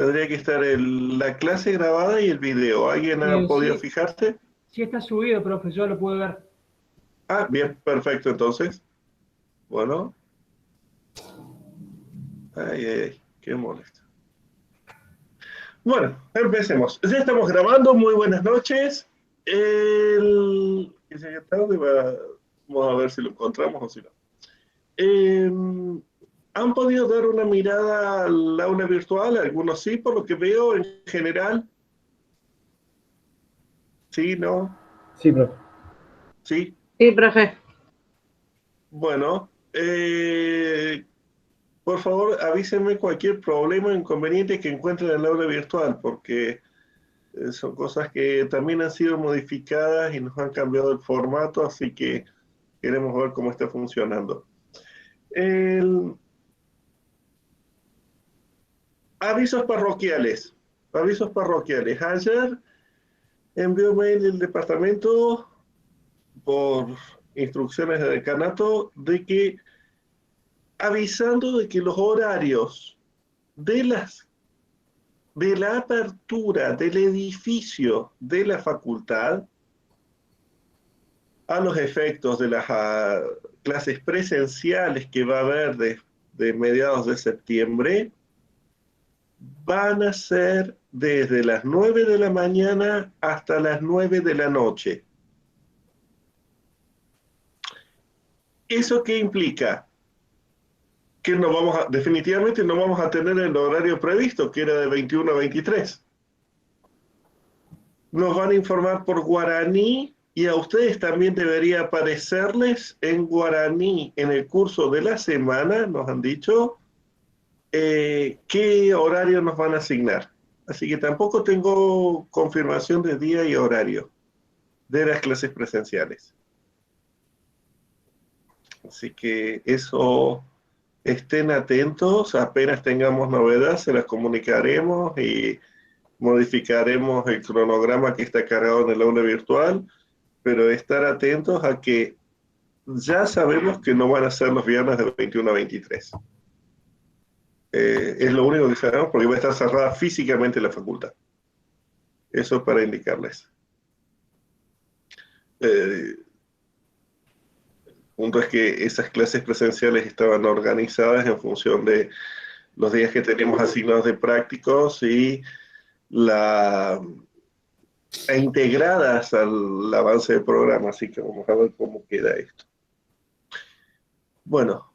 Tendría que estar la clase grabada y el video. ¿Alguien ha podido Sí, fijarse? sí está subido, profe, yo lo pude ver. Ah, bien, perfecto, entonces. Bueno, ay, ay, ay, qué molesto. Bueno, empecemos. Ya estamos grabando, muy buenas noches. ¿Qué se tarde? Vamos a ver si lo encontramos o si no. Eh, ¿Han podido dar una mirada al aula virtual? Algunos sí, por lo que veo en general. Sí, no, Sí, profe. sí. Sí, profe. Bueno, por favor avísenme cualquier problema o inconveniente que encuentren en el aula virtual, porque son cosas que también han sido modificadas y nos han cambiado el formato, así que queremos ver cómo está funcionando. El, avisos parroquiales. Avisos parroquiales. Ayer envió mail del departamento por instrucciones de decanato de que avisando de que los horarios de de la apertura del edificio de la facultad a los efectos de las clases presenciales que va a haber de mediados de septiembre, van a ser desde las 9 de la mañana hasta las 9 de la noche. ¿Eso qué implica? Que definitivamente no vamos a tener el horario previsto, que era de 21 a 23. Nos van a informar por guaraní y a ustedes también debería aparecerles en guaraní en el curso de la semana, nos han dicho, qué horario nos van a asignar. Así que tampoco tengo confirmación de día y horario de las clases presenciales. Así que eso, estén atentos, apenas tengamos novedades, se las comunicaremos y modificaremos el cronograma que está cargado en el aula virtual, pero estar atentos a que ya sabemos que no van a ser los viernes de 21 a 23. Es lo único que sabemos porque va a estar cerrada físicamente la facultad. Eso para indicarles. Eh, punto es que esas clases presenciales estaban organizadas en función de los días que teníamos asignados de prácticos y la, integradas al avance del programa, así que vamos a ver cómo queda esto. Bueno,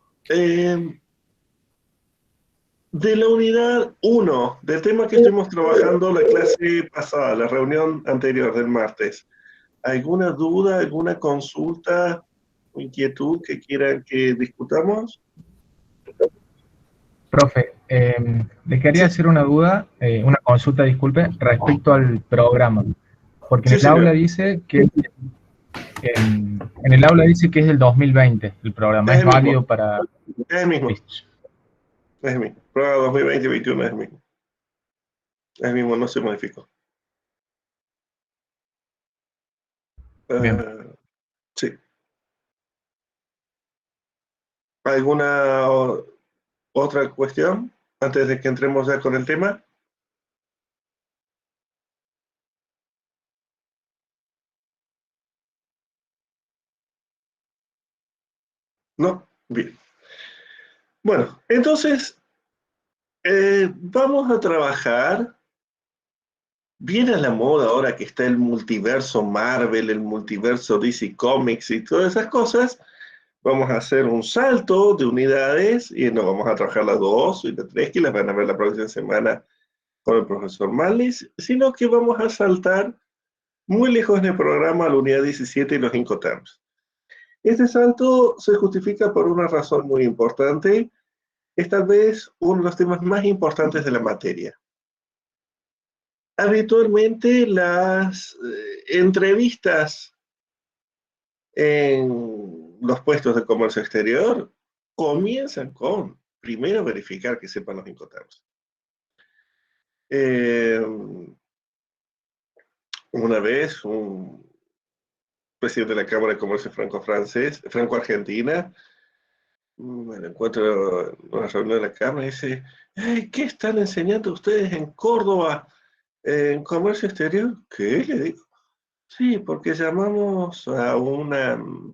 de la unidad 1, del tema que estuvimos trabajando la clase pasada, la reunión anterior del martes, ¿alguna duda, alguna consulta o inquietud que quieran que discutamos? Profe, le quería Sí, hacer una duda, una consulta, disculpe, respecto al programa. Porque en sí, el aula señor. dice que en el aula dice que es del 2020 el programa, Es ¿es el mismo, válido para...? es el mismo, Listo. es el mismo. Prueba 2020-2021 es el mismo. Es el mismo, no se modificó. Bien. Sí. ¿Alguna otra cuestión antes de que entremos ya con el tema? No, bien. Bueno, entonces vamos a trabajar bien a la moda ahora que está el multiverso Marvel, el multiverso DC Comics y todas esas cosas. Vamos a hacer un salto de unidades y no vamos a trabajar las 2 y las 3 que las van a ver la próxima semana con el profesor Mallis, sino que vamos a saltar muy lejos en el programa a la unidad 17 y los Incoterms. Este salto se justifica por una razón muy importante, es tal vez uno de los temas más importantes de la materia. Habitualmente las entrevistas en los puestos de comercio exterior comienzan con primero verificar que sepan los Incoterms. Una vez un presidente de la Cámara de Comercio franco-argentina Me encuentro en una reunión de la Cámara y dice, "Hey, ¿qué están enseñando ustedes en Córdoba en comercio exterior?" ¿Qué? Le digo. Sí, porque llamamos a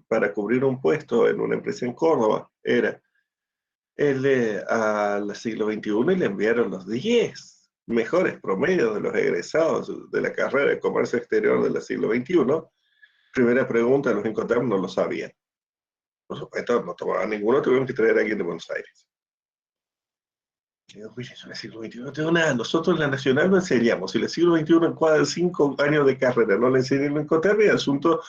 para cubrir un puesto en una empresa en Córdoba, al siglo XXI y le enviaron los 10 mejores promedios de los egresados de la carrera de comercio exterior del siglo XXI. Primera pregunta, los encontramos, no lo sabían. Por supuesto, no tomaban ninguno, tuvieron que traer a alguien de Buenos Aires. Digo, oye, eso en el siglo XXI no tengo nada. Nosotros en la Nacional no enseñamos. Si en el siglo XXI encuadran 5 años de carrera, no le enseñan a encontrar, es asunto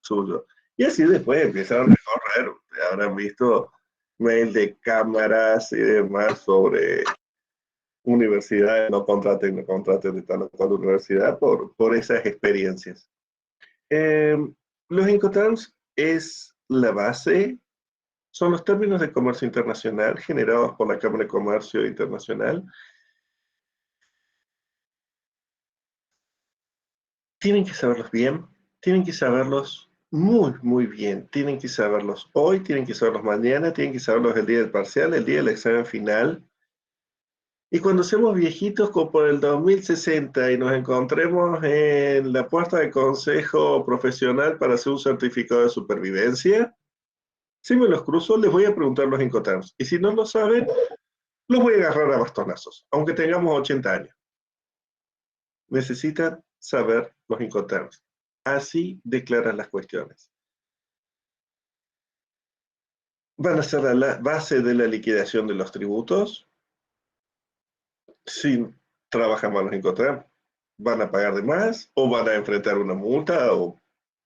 suyo. Y así después empezaron a correr. Ustedes habrán visto mail de cámaras y demás sobre universidades, no contraten de tal o cual universidad por esas experiencias. Eh, los Incoterms es la base, son los términos de comercio internacional generados por la Cámara de Comercio Internacional. Tienen que saberlos bien, tienen que saberlos muy, muy bien. Tienen que saberlos hoy, tienen que saberlos mañana, tienen que saberlos el día del parcial, el día del examen final. Y cuando seamos viejitos, como por el 2060, y nos encontremos en la puerta del consejo profesional para hacer un certificado de supervivencia, si me los cruzo, les voy a preguntar los Incoterms. Y si no lo saben, los voy a agarrar a bastonazos, aunque tengamos 80 años. Necesitan saber los Incoterms. Así declaran las cuestiones. Van a ser la base de la liquidación de los tributos. Si trabajan mal los Incoterms, van a pagar de más o van a enfrentar una multa o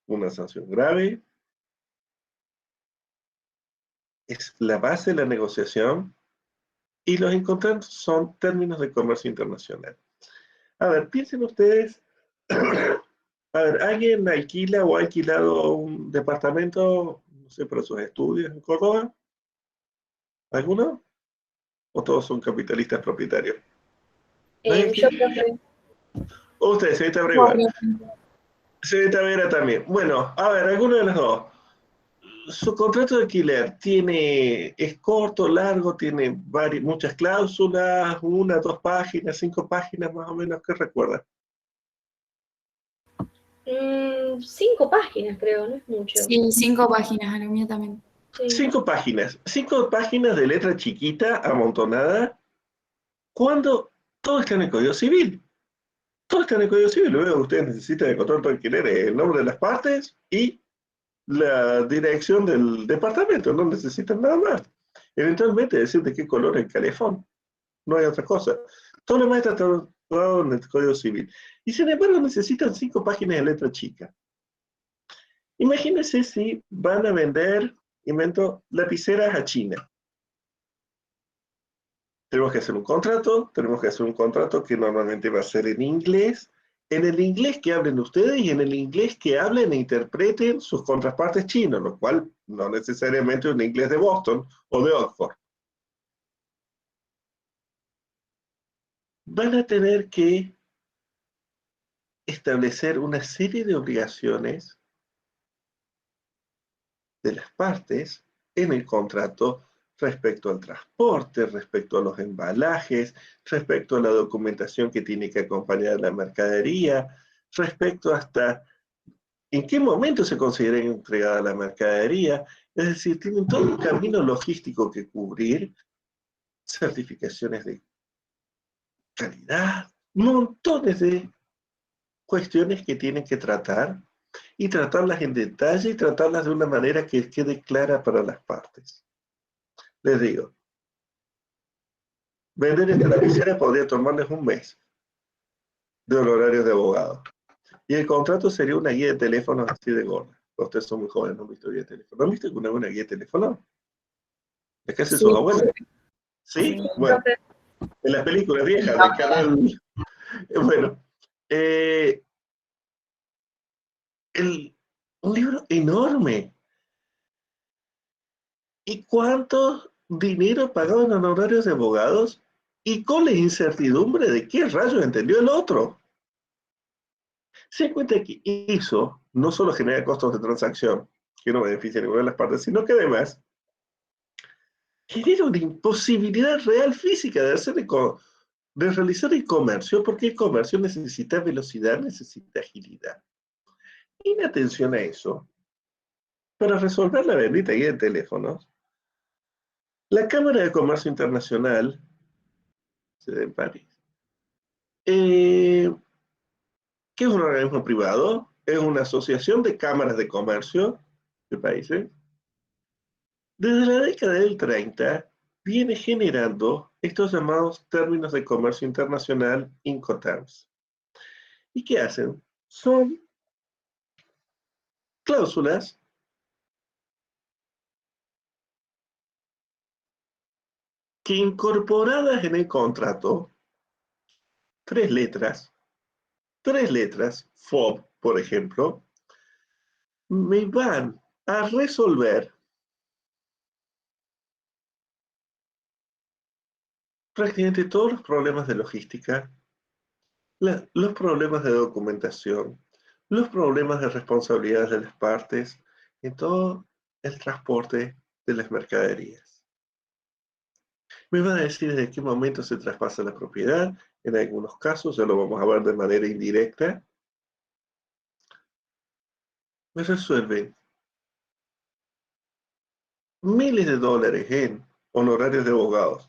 una sanción grave. Es la base de la negociación y los Incoterms son términos de comercio internacional. A ver, piensen ustedes, a ver, ¿alguien alquila o ha alquilado un departamento, no sé, para sus estudios en Córdoba? ¿Alguno? ¿O todos son capitalistas propietarios? Yo creo que ¿O ustedes, señorita Vera igual? Señorita Vera también. Bueno, a ver, alguno de los dos. Su contrato de alquiler es corto, largo, tiene muchas cláusulas, 1, 2 páginas, 5 páginas más o menos, ¿qué recuerda? 5 páginas creo, no es mucho. Sí, 5 páginas, a lo mío también. Sí. 5 páginas. 5 páginas de letra chiquita, amontonada, cuando todo está en el Código Civil. Todo está en el Código Civil. Luego ustedes necesitan el contrato de alquiler, el nombre de las partes y la dirección del departamento. No necesitan nada más. Eventualmente decir de qué color es el calefón. No hay otra cosa. Todo lo demás está todo en el Código Civil. Y sin embargo necesitan 5 páginas de letra chica. Imagínense si van a vender, invento, lapiceras a China. Tenemos que hacer un contrato que normalmente va a ser en inglés, en el inglés que hablen ustedes y en el inglés que hablen e interpreten sus contrapartes chinos, lo cual no necesariamente es un inglés de Boston o de Oxford. Van a tener que establecer una serie de obligaciones de las partes en el contrato respecto al transporte, respecto a los embalajes, respecto a la documentación que tiene que acompañar la mercadería, respecto hasta en qué momento se considera entregada la mercadería. Es decir, tienen todo un camino logístico que cubrir, certificaciones de calidad, montones de cuestiones que tienen que tratar y tratarlas en detalle y tratarlas de una manera que quede clara para las partes. Les digo, vender esta lapicera podría tomarles un mes de honorarios de abogado. Y el contrato sería una guía de teléfono así de gorda. Ustedes son muy jóvenes, no han visto guía de teléfono. ¿No han visto alguna buena guía de teléfono? Es que hace sus abuelos. ¿Sí? Bueno, en las películas viejas del canal. Bueno, un libro enorme. ¿Y cuánto dinero pagaban en honorarios de abogados? Y con la incertidumbre de qué rayos entendió el otro. Se da cuenta que eso no solo genera costos de transacción, que no beneficia a ninguna de las partes, sino que además genera una imposibilidad real física de realizar el comercio, porque el comercio necesita velocidad, necesita agilidad. Y en atención a eso, para resolver la bendita guía de teléfonos, la Cámara de Comercio Internacional, sede en París, que es un organismo privado, es una asociación de cámaras de comercio de países, desde la década del 30 viene generando estos llamados términos de comercio internacional, Incoterms. ¿Y qué hacen? Son cláusulas que incorporadas en el contrato, tres letras, FOB, por ejemplo, me van a resolver prácticamente todos los problemas de logística, los problemas de documentación, los problemas de responsabilidades de las partes, en todo el transporte de las mercaderías. Me van a decir desde qué momento se traspasa la propiedad, en algunos casos, ya lo vamos a ver de manera indirecta. Me resuelven miles de dólares en honorarios de abogados,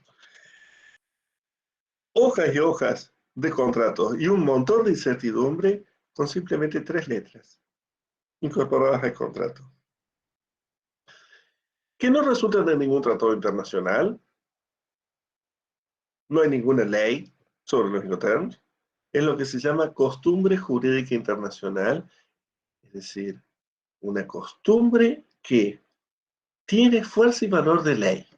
hojas y hojas de contratos y un montón de incertidumbre con simplemente tres letras incorporadas al contrato, que no resultan de ningún tratado internacional, no hay ninguna ley sobre los Incoterms, es lo que se llama costumbre jurídica internacional, es decir, una costumbre que tiene fuerza y valor de ley,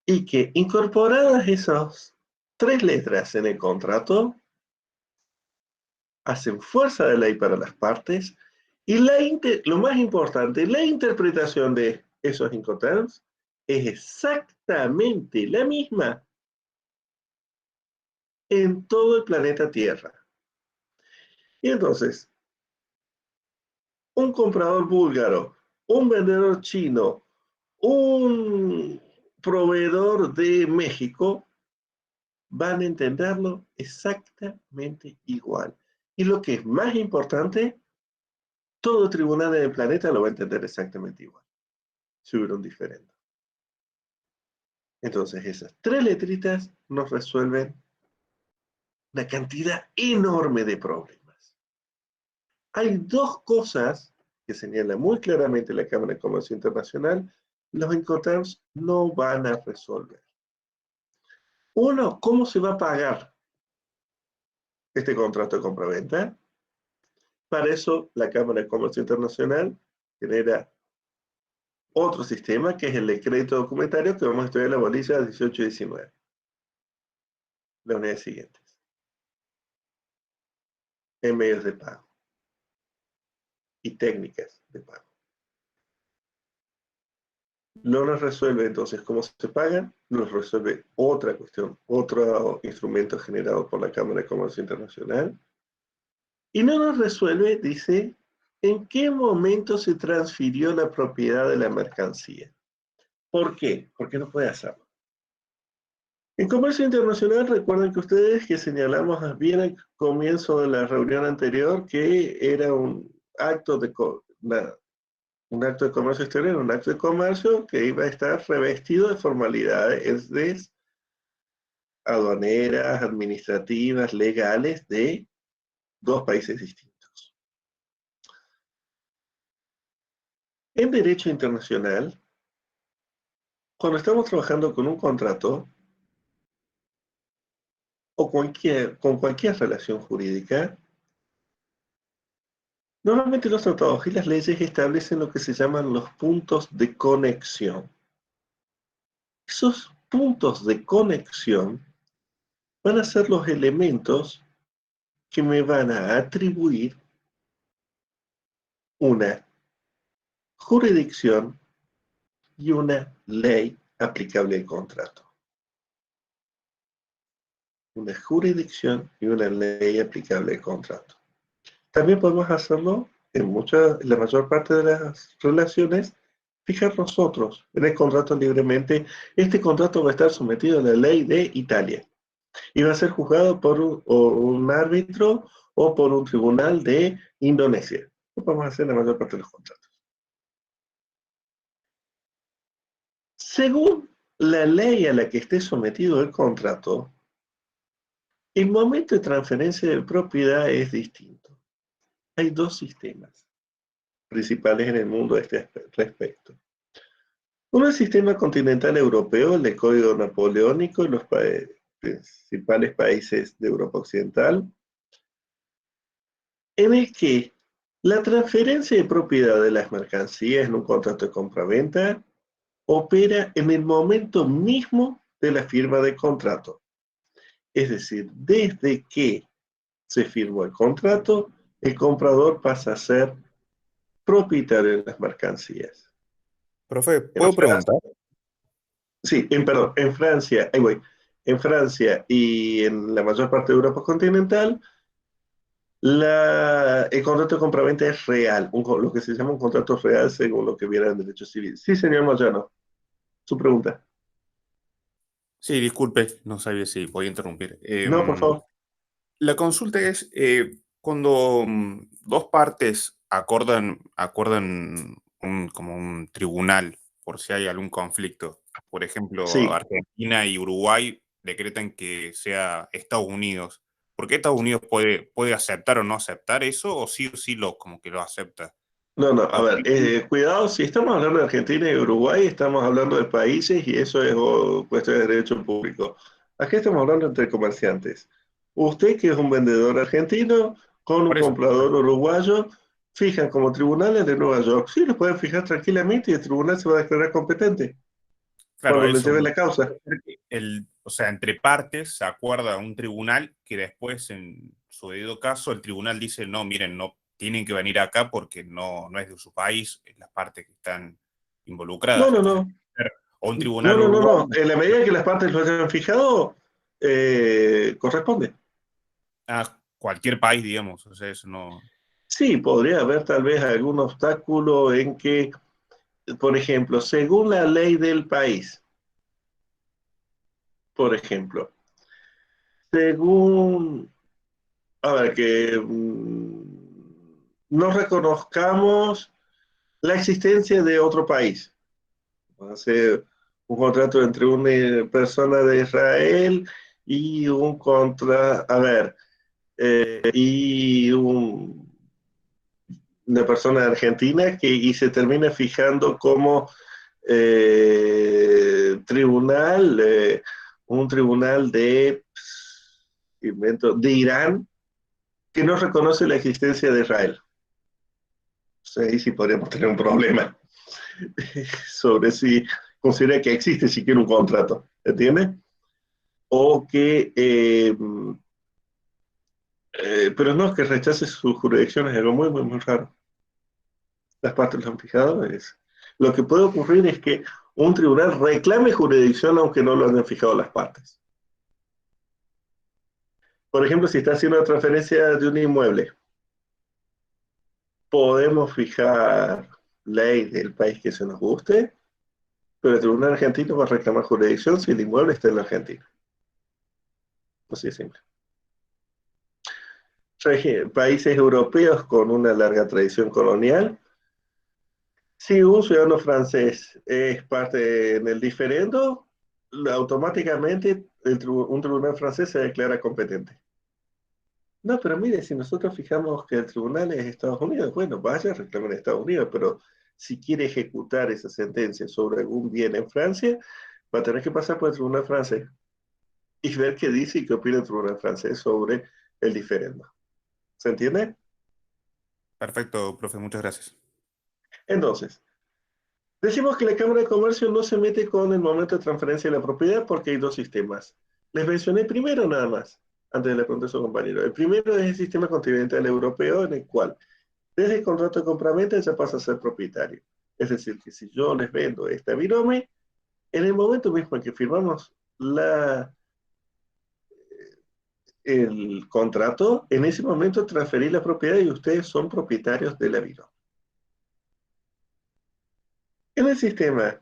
y que incorporadas esas tres letras en el contrato, hacen fuerza de ley para las partes, y lo más importante, la interpretación de esos Incoterms es exactamente la misma en todo el planeta Tierra. Y entonces, un comprador búlgaro, un vendedor chino, un proveedor de México, van a entenderlo exactamente igual. Y lo que es más importante, todo tribunal en el planeta lo va a entender exactamente igual, si hubiera un diferendo. Entonces, esas tres letritas nos resuelven una cantidad enorme de problemas. Hay dos cosas que señala muy claramente la Cámara de Comercio Internacional, los Incoterms no van a resolver. Uno, ¿cómo se va a pagar este contrato de compraventa? Para eso, la Cámara de Comercio Internacional genera otro sistema, que es el de crédito documentario, que vamos a estudiar en la bolilla 18 y 19. Las unidades siguientes. En medios de pago. Y técnicas de pago. No nos resuelve entonces cómo se pagan, nos resuelve otra cuestión, otro instrumento generado por la Cámara de Comercio Internacional. Y no nos resuelve, dice, en qué momento se transfirió la propiedad de la mercancía. ¿Por qué? Porque no puede hacerlo. En comercio internacional, recuerden que ustedes que señalamos bien al comienzo de la reunión anterior que era un acto de comercio exterior, un acto de comercio que iba a estar revestido de formalidades aduaneras, administrativas, legales de dos países distintos. En derecho internacional, cuando estamos trabajando con un contrato o con cualquier relación jurídica, normalmente los tratados y las leyes establecen lo que se llaman los puntos de conexión. Esos puntos de conexión van a ser los elementos que me van a atribuir una jurisdicción y una ley aplicable al contrato. Una jurisdicción y una ley aplicable al contrato. También podemos hacerlo en la mayor parte de las relaciones fijar nosotros en el contrato libremente. Este contrato va a estar sometido a la ley de Italia y va a ser juzgado por un árbitro o por un tribunal de Indonesia. Lo podemos hacer en la mayor parte de los contratos. Según la ley a la que esté sometido el contrato, el momento de transferencia de propiedad es distinto. Hay dos sistemas principales en el mundo a este respecto. Uno es el sistema continental europeo, el de código napoleónico en los principales países de Europa Occidental, en el que la transferencia de propiedad de las mercancías en un contrato de compraventa opera en el momento mismo de la firma del contrato. Es decir, desde que se firmó el contrato, el comprador pasa a ser propietario de las mercancías. Profe, ¿puedo preguntar? Sí, perdón, en Francia, ahí voy. En Francia y en la mayor parte de Europa continental, el contrato de compraventa es real, lo que se llama un contrato real según lo que viera en derecho civil. Sí, señor Moyano, su pregunta. Sí, disculpe, no sabía si podía interrumpir. No, por favor. La consulta es, cuando dos partes acuerdan como un tribunal por si hay algún conflicto, por ejemplo, Sí, Argentina y Uruguay decretan que sea Estados Unidos, ¿por qué Estados Unidos puede aceptar o no aceptar eso o sí como que lo acepta? no, a ver, cuidado, si estamos hablando de Argentina y Uruguay, estamos hablando de países y eso es cuestión de derecho público. Aquí estamos hablando entre comerciantes. Usted, que es un vendedor argentino, con un Por eso, comprador uruguayo, fijan como tribunales de Nueva York. Sí, lo pueden fijar tranquilamente y el tribunal se va a declarar competente claro, cuando le eso. lleve la causa. O sea, entre partes se acuerda un tribunal que después, en su debido caso, el tribunal dice, no, miren, no tienen que venir acá porque no es de su país, es las partes que están No, involucradas. no, Entonces, no. o un No, tribunal no, no, uruguayo no. En la medida que las partes lo hayan fijado, corresponde. a cualquier país, digamos. O sea, eso no. Sí, podría haber tal vez algún obstáculo en que, por ejemplo, según la ley del país, por ejemplo, según, a ver, que no reconozcamos la existencia de otro país. Hace un contrato entre una persona de Israel y una persona de Argentina y se termina fijando como tribunal, un tribunal de Irán que no reconoce la existencia de Israel. O sea, ahí sí podríamos tener un problema sobre si considera que existe siquiera un contrato, ¿entiendes? O que, pero no, que rechace su jurisdicción es algo muy, muy, muy raro. Las partes lo han fijado. Lo que puede ocurrir es que un tribunal reclame jurisdicción aunque no lo hayan fijado las partes. Por ejemplo, si está haciendo una transferencia de un inmueble, podemos fijar ley del país que se nos guste, pero el tribunal argentino va a reclamar jurisdicción si el inmueble está en la Argentina. Así de simple. Países europeos con una larga tradición colonial. Si un ciudadano francés es parte en el diferendo, automáticamente un tribunal francés se declara competente. No, pero mire, si nosotros fijamos que el tribunal es Estados Unidos, bueno, vaya, reclame en Estados Unidos, pero si quiere ejecutar esa sentencia sobre algún bien en Francia, va a tener que pasar por el tribunal francés y ver qué dice y qué opina el tribunal francés sobre el diferendo. ¿Se entiende? Perfecto, profe, muchas gracias. Entonces, decimos que la Cámara de Comercio no se mete con el momento de transferencia de la propiedad porque hay dos sistemas. Les mencioné primero nada más, antes de le preguntar a su compañero. El primero es el sistema continental europeo en el cual desde el contrato de compraventa ya pasa a ser propietario. Es decir, que si yo les vendo esta virome, en el momento mismo en que firmamos el contrato, en ese momento transferí la propiedad y ustedes son propietarios de la virome. En el sistema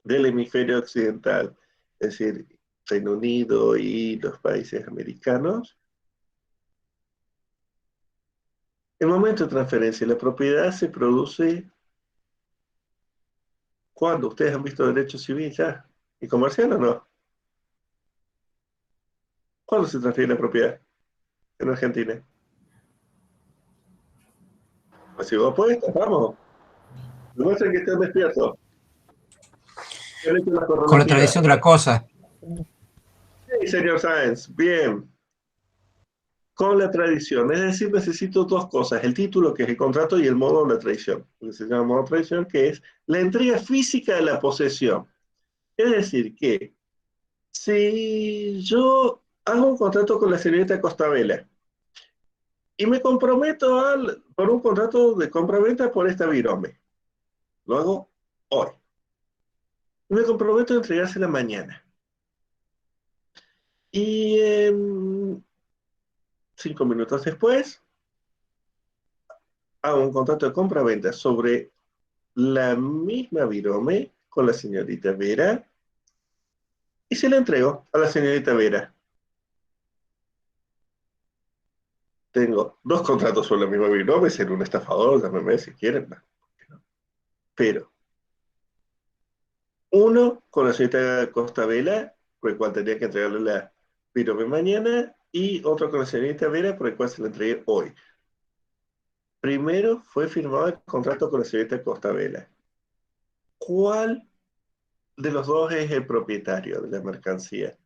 del hemisferio occidental, es decir, Reino Unido y los países americanos, el momento de transferencia de la propiedad se produce cuando ustedes han visto derecho civil ya y comercial o no. ¿Cuándo se transfiere la propiedad en Argentina? Pues si vos apuestas, vamos. Demuestren que están despiertos. Han hecho la Con la cronología. tradición de la cosa. Sí, señor Sáenz, bien. Con la tradición, es decir, necesito dos cosas, el título, que es el contrato, y el modo de la tradición, que se llama modo de tradición, que es la entrega física de la posesión. Es decir, que si yo hago un contrato con la señorita Costabella y me comprometo por un contrato de compra-venta por esta virome, lo hago hoy, y me comprometo a entregársela mañana. Y 5 minutos después, hago un contrato de compra-venta sobre la misma virome con la señorita Vera y se la entrego a la señorita Vera. Tengo dos contratos sobre la misma virome, ser un estafador, llámeme si quieren, pero uno con la señorita Costabella, por el cual tendría que entregarle la virome mañana, y otro con la señorita Vera, por el cual se la entregué hoy. Primero fue firmado el contrato con la señorita Costabella. ¿Cuál de los dos es el propietario de la mercancía?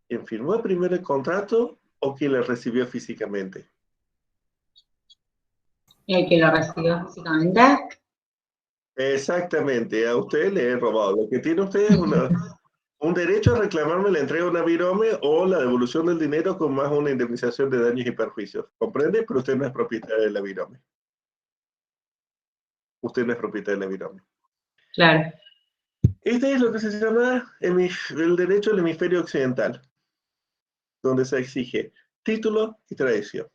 ¿Quién firmó primero el contrato o quien la recibió físicamente? El que lo recibió físicamente. Exactamente, a usted le he robado. Lo que tiene usted es un derecho a reclamarme la entrega de una virome o la devolución del dinero con más una indemnización de daños y perjuicios. ¿Comprende? Pero usted no es propietario de la virome. Usted no es propietario de la virome. Claro. Este es lo que se llama el derecho del hemisferio occidental, donde se exige título y tradición.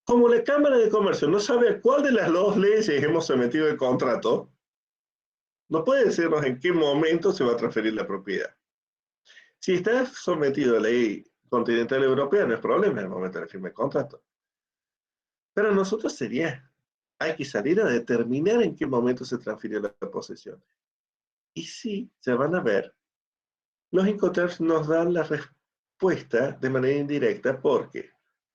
Como la Cámara de Comercio no sabe a cuál de las dos leyes hemos sometido el contrato, no puede decirnos en qué momento se va a transferir la propiedad. Si está sometido a la ley continental europea, no es problema en el momento de la firma del contrato. Pero nosotros hay que salir a determinar en qué momento se transfirió la posesión. Y sí, se van a ver. Los Incoterms nos dan la respuesta de manera indirecta. ¿Por qué?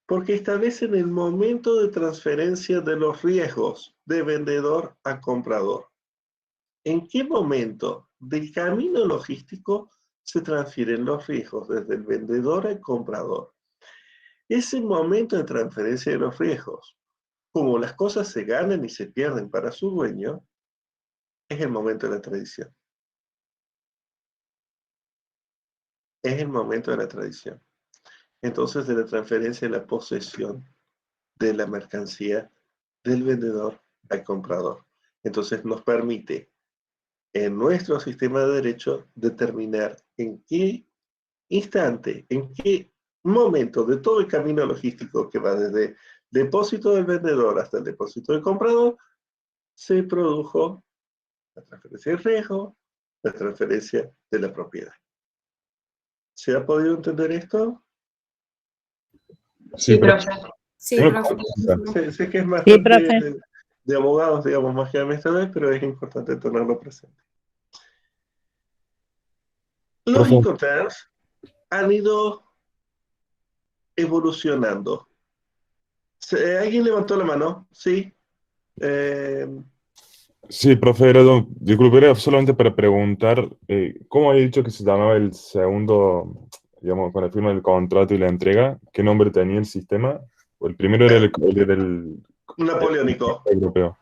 Porque establecen el momento de transferencia de los riesgos de vendedor a comprador. ¿En qué momento del camino logístico se transfieren los riesgos desde el vendedor al comprador? Ese momento de transferencia de los riesgos, como las cosas se ganan y se pierden para su dueño, es el momento de la tradición. Es el momento de la tradición. Entonces, de la transferencia de la posesión de la mercancía del vendedor al comprador. Entonces, nos permite en nuestro sistema de derecho determinar en qué instante, en qué momento de todo el camino logístico que va desde depósito del vendedor hasta el depósito del comprador, se produjo la transferencia de riesgo, la transferencia de la propiedad. ¿Se ha podido entender esto? Sí, Sí, Tengo profe. consulta. Sé que es más Sí, parte profe. de abogados, digamos, más que administradores, pero es importante tenerlo presente. Los Profe, Incoterms han ido evolucionando. ¿Alguien levantó la mano? Sí. sí, profe, disculpe, era solamente para preguntar, ¿cómo había dicho que se llamaba el segundo, digamos, con la firma del contrato y la entrega? ¿Qué nombre tenía el sistema? O el primero era el Napoleónico. europeo.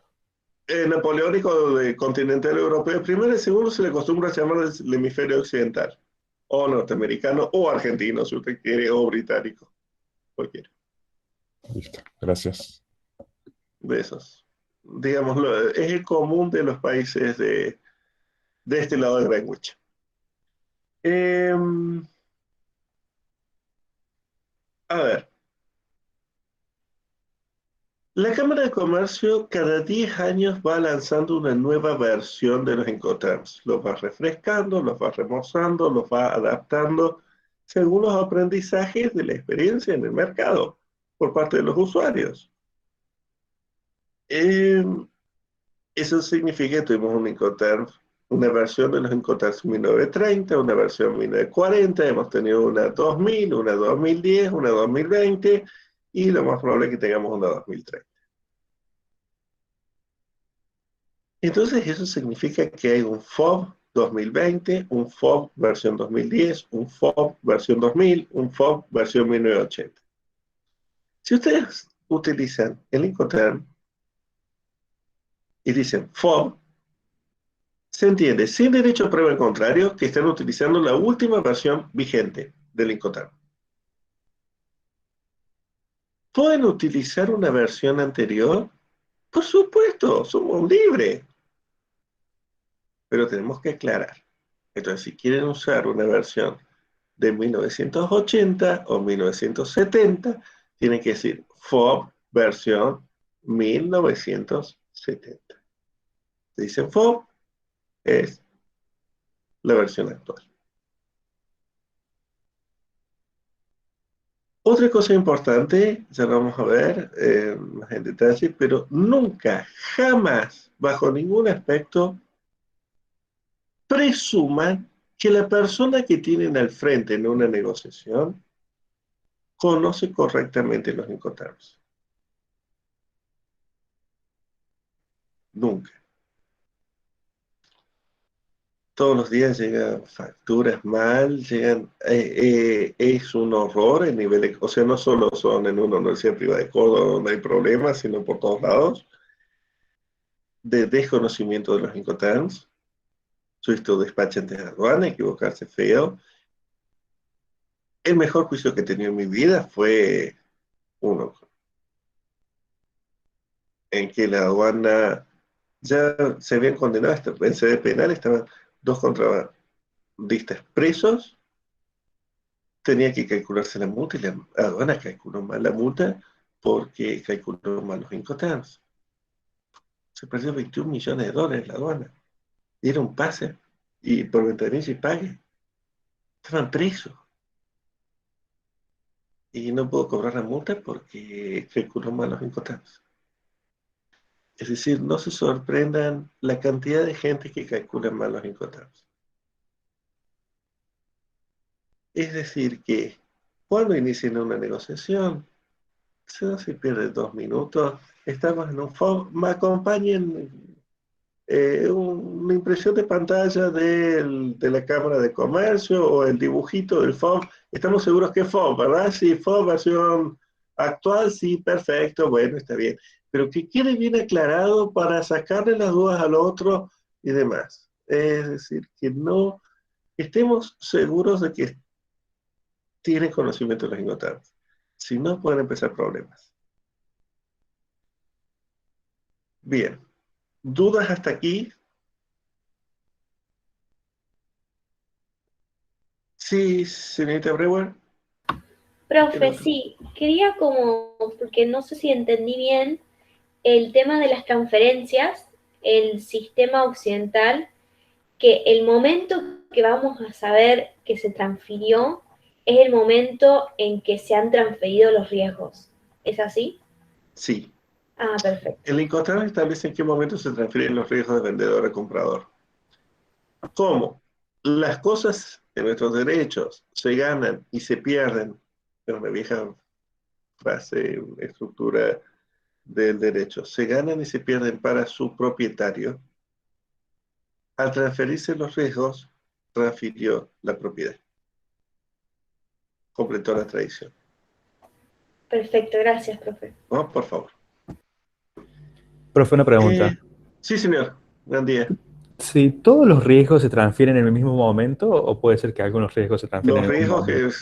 Napoleónico de continental europeo. Primero y segundo se le acostumbra llamar el hemisferio occidental, o norteamericano, o argentino, si usted quiere, o británico, cualquiera Listo, gracias. de esos. Digamos, es el común de los países de este lado de Greenwich. A ver. La Cámara de Comercio cada 10 años va lanzando una nueva versión de los Incoterms. Los va refrescando, los va remozando, los va adaptando según los aprendizajes de la experiencia en el mercado por parte de los usuarios. Eso significa que tuvimos un Incoterm, una versión de los Incoterms 1930, una versión 1940, hemos tenido una 2000, una 2010, una 2020 y lo más probable es que tengamos una 2030. Entonces eso significa que hay un FOB 2020, un FOB versión 2010, un FOB versión 2000, un FOB versión 1980. Si ustedes utilizan el Incoterm y dicen FOB, se entiende sin derecho a prueba en contrario que están utilizando la última versión vigente del Incoterm. ¿Pueden utilizar una versión anterior? Por supuesto, somos libres. Pero tenemos que aclarar. Entonces, si quieren usar una versión de 1980 o 1970, tienen que decir FOB versión 1970. Si dicen FOB, es la versión actual. Otra cosa importante, ya lo vamos a ver más en detalle, pero nunca, jamás, bajo ningún aspecto, presuman que la persona que tienen al frente en una negociación conoce correctamente los Incoterms. Nunca. Todos los días llegan facturas mal, es un horror el nivel, o sea, no solo son en una universidad privada de Córdoba donde hay problemas, sino por todos lados, de desconocimiento de los Incoterms. Yo he visto despachantes de aduana equivocarse feo. El mejor juicio que he tenido en mi vida fue uno en que la aduana ya se habían condenado en sede penal, estaban 2 contrabandistas presos, tenía que calcularse la multa y la aduana calculó mal la multa porque calculó mal los Incoterms. Se perdió $21 millones la aduana. Dieron pase y por ventanilla y pague. Estaban presos. Y no puedo cobrar la multa porque calculó mal los Incoterms. Es decir, no se sorprendan la cantidad de gente que calcula mal los Incoterms. Es decir, que cuando inicien una negociación, si no se pierde 2 minutos, estamos en un FOB, me acompañen una impresión de pantalla de la Cámara de Comercio o el dibujito del FOB. Estamos seguros que es FOB, ¿verdad? Sí, FOB versión actual, sí, perfecto, bueno, está bien. Pero que quede bien aclarado para sacarle las dudas al otro y demás. Es decir, que no estemos seguros de que tienen conocimiento de los Incoterms. Si no, pueden empezar problemas. Bien. ¿Dudas hasta aquí? Sí, señorita Brewer. Profe, sí, quería porque no sé si entendí bien el tema de las transferencias, el sistema occidental, que el momento que vamos a saber que se transfirió es el momento en que se han transferido los riesgos. ¿Es así? Sí. Ah, perfecto. El Incoterm establece en qué momento se transfieren los riesgos de vendedor a comprador. ¿Cómo? Las cosas de nuestros derechos se ganan y se pierden. Es una vieja frase, una estructura del derecho. Se ganan y se pierden para su propietario. Al transferirse los riesgos, transfirió la propiedad. Completó la tradición. Perfecto, gracias, profe. ¿No? Por favor. Profe, una pregunta. Sí, señor. Buen día. Si todos los riesgos se transfieren en el mismo momento, o puede ser que algunos riesgos se transfieren Los en un riesgos momento. que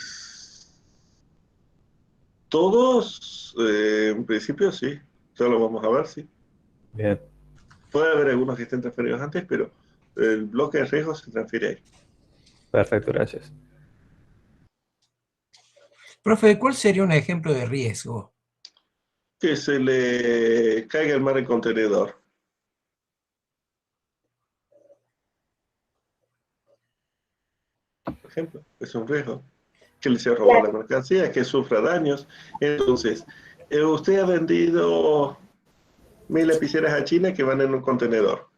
todos, en principio sí. Ya lo vamos a ver, sí. Bien. Puede haber algunos que estén transferidos antes, pero el bloque de riesgos se transfiere ahí. Perfecto, gracias. Profe, ¿cuál sería un ejemplo de riesgo? que se le caiga el mar en contenedor. Por ejemplo, es un riesgo. Que le sea robado la mercancía, que sufra daños. Entonces, usted ha vendido 1000 lapiceras a China que van en un contenedor.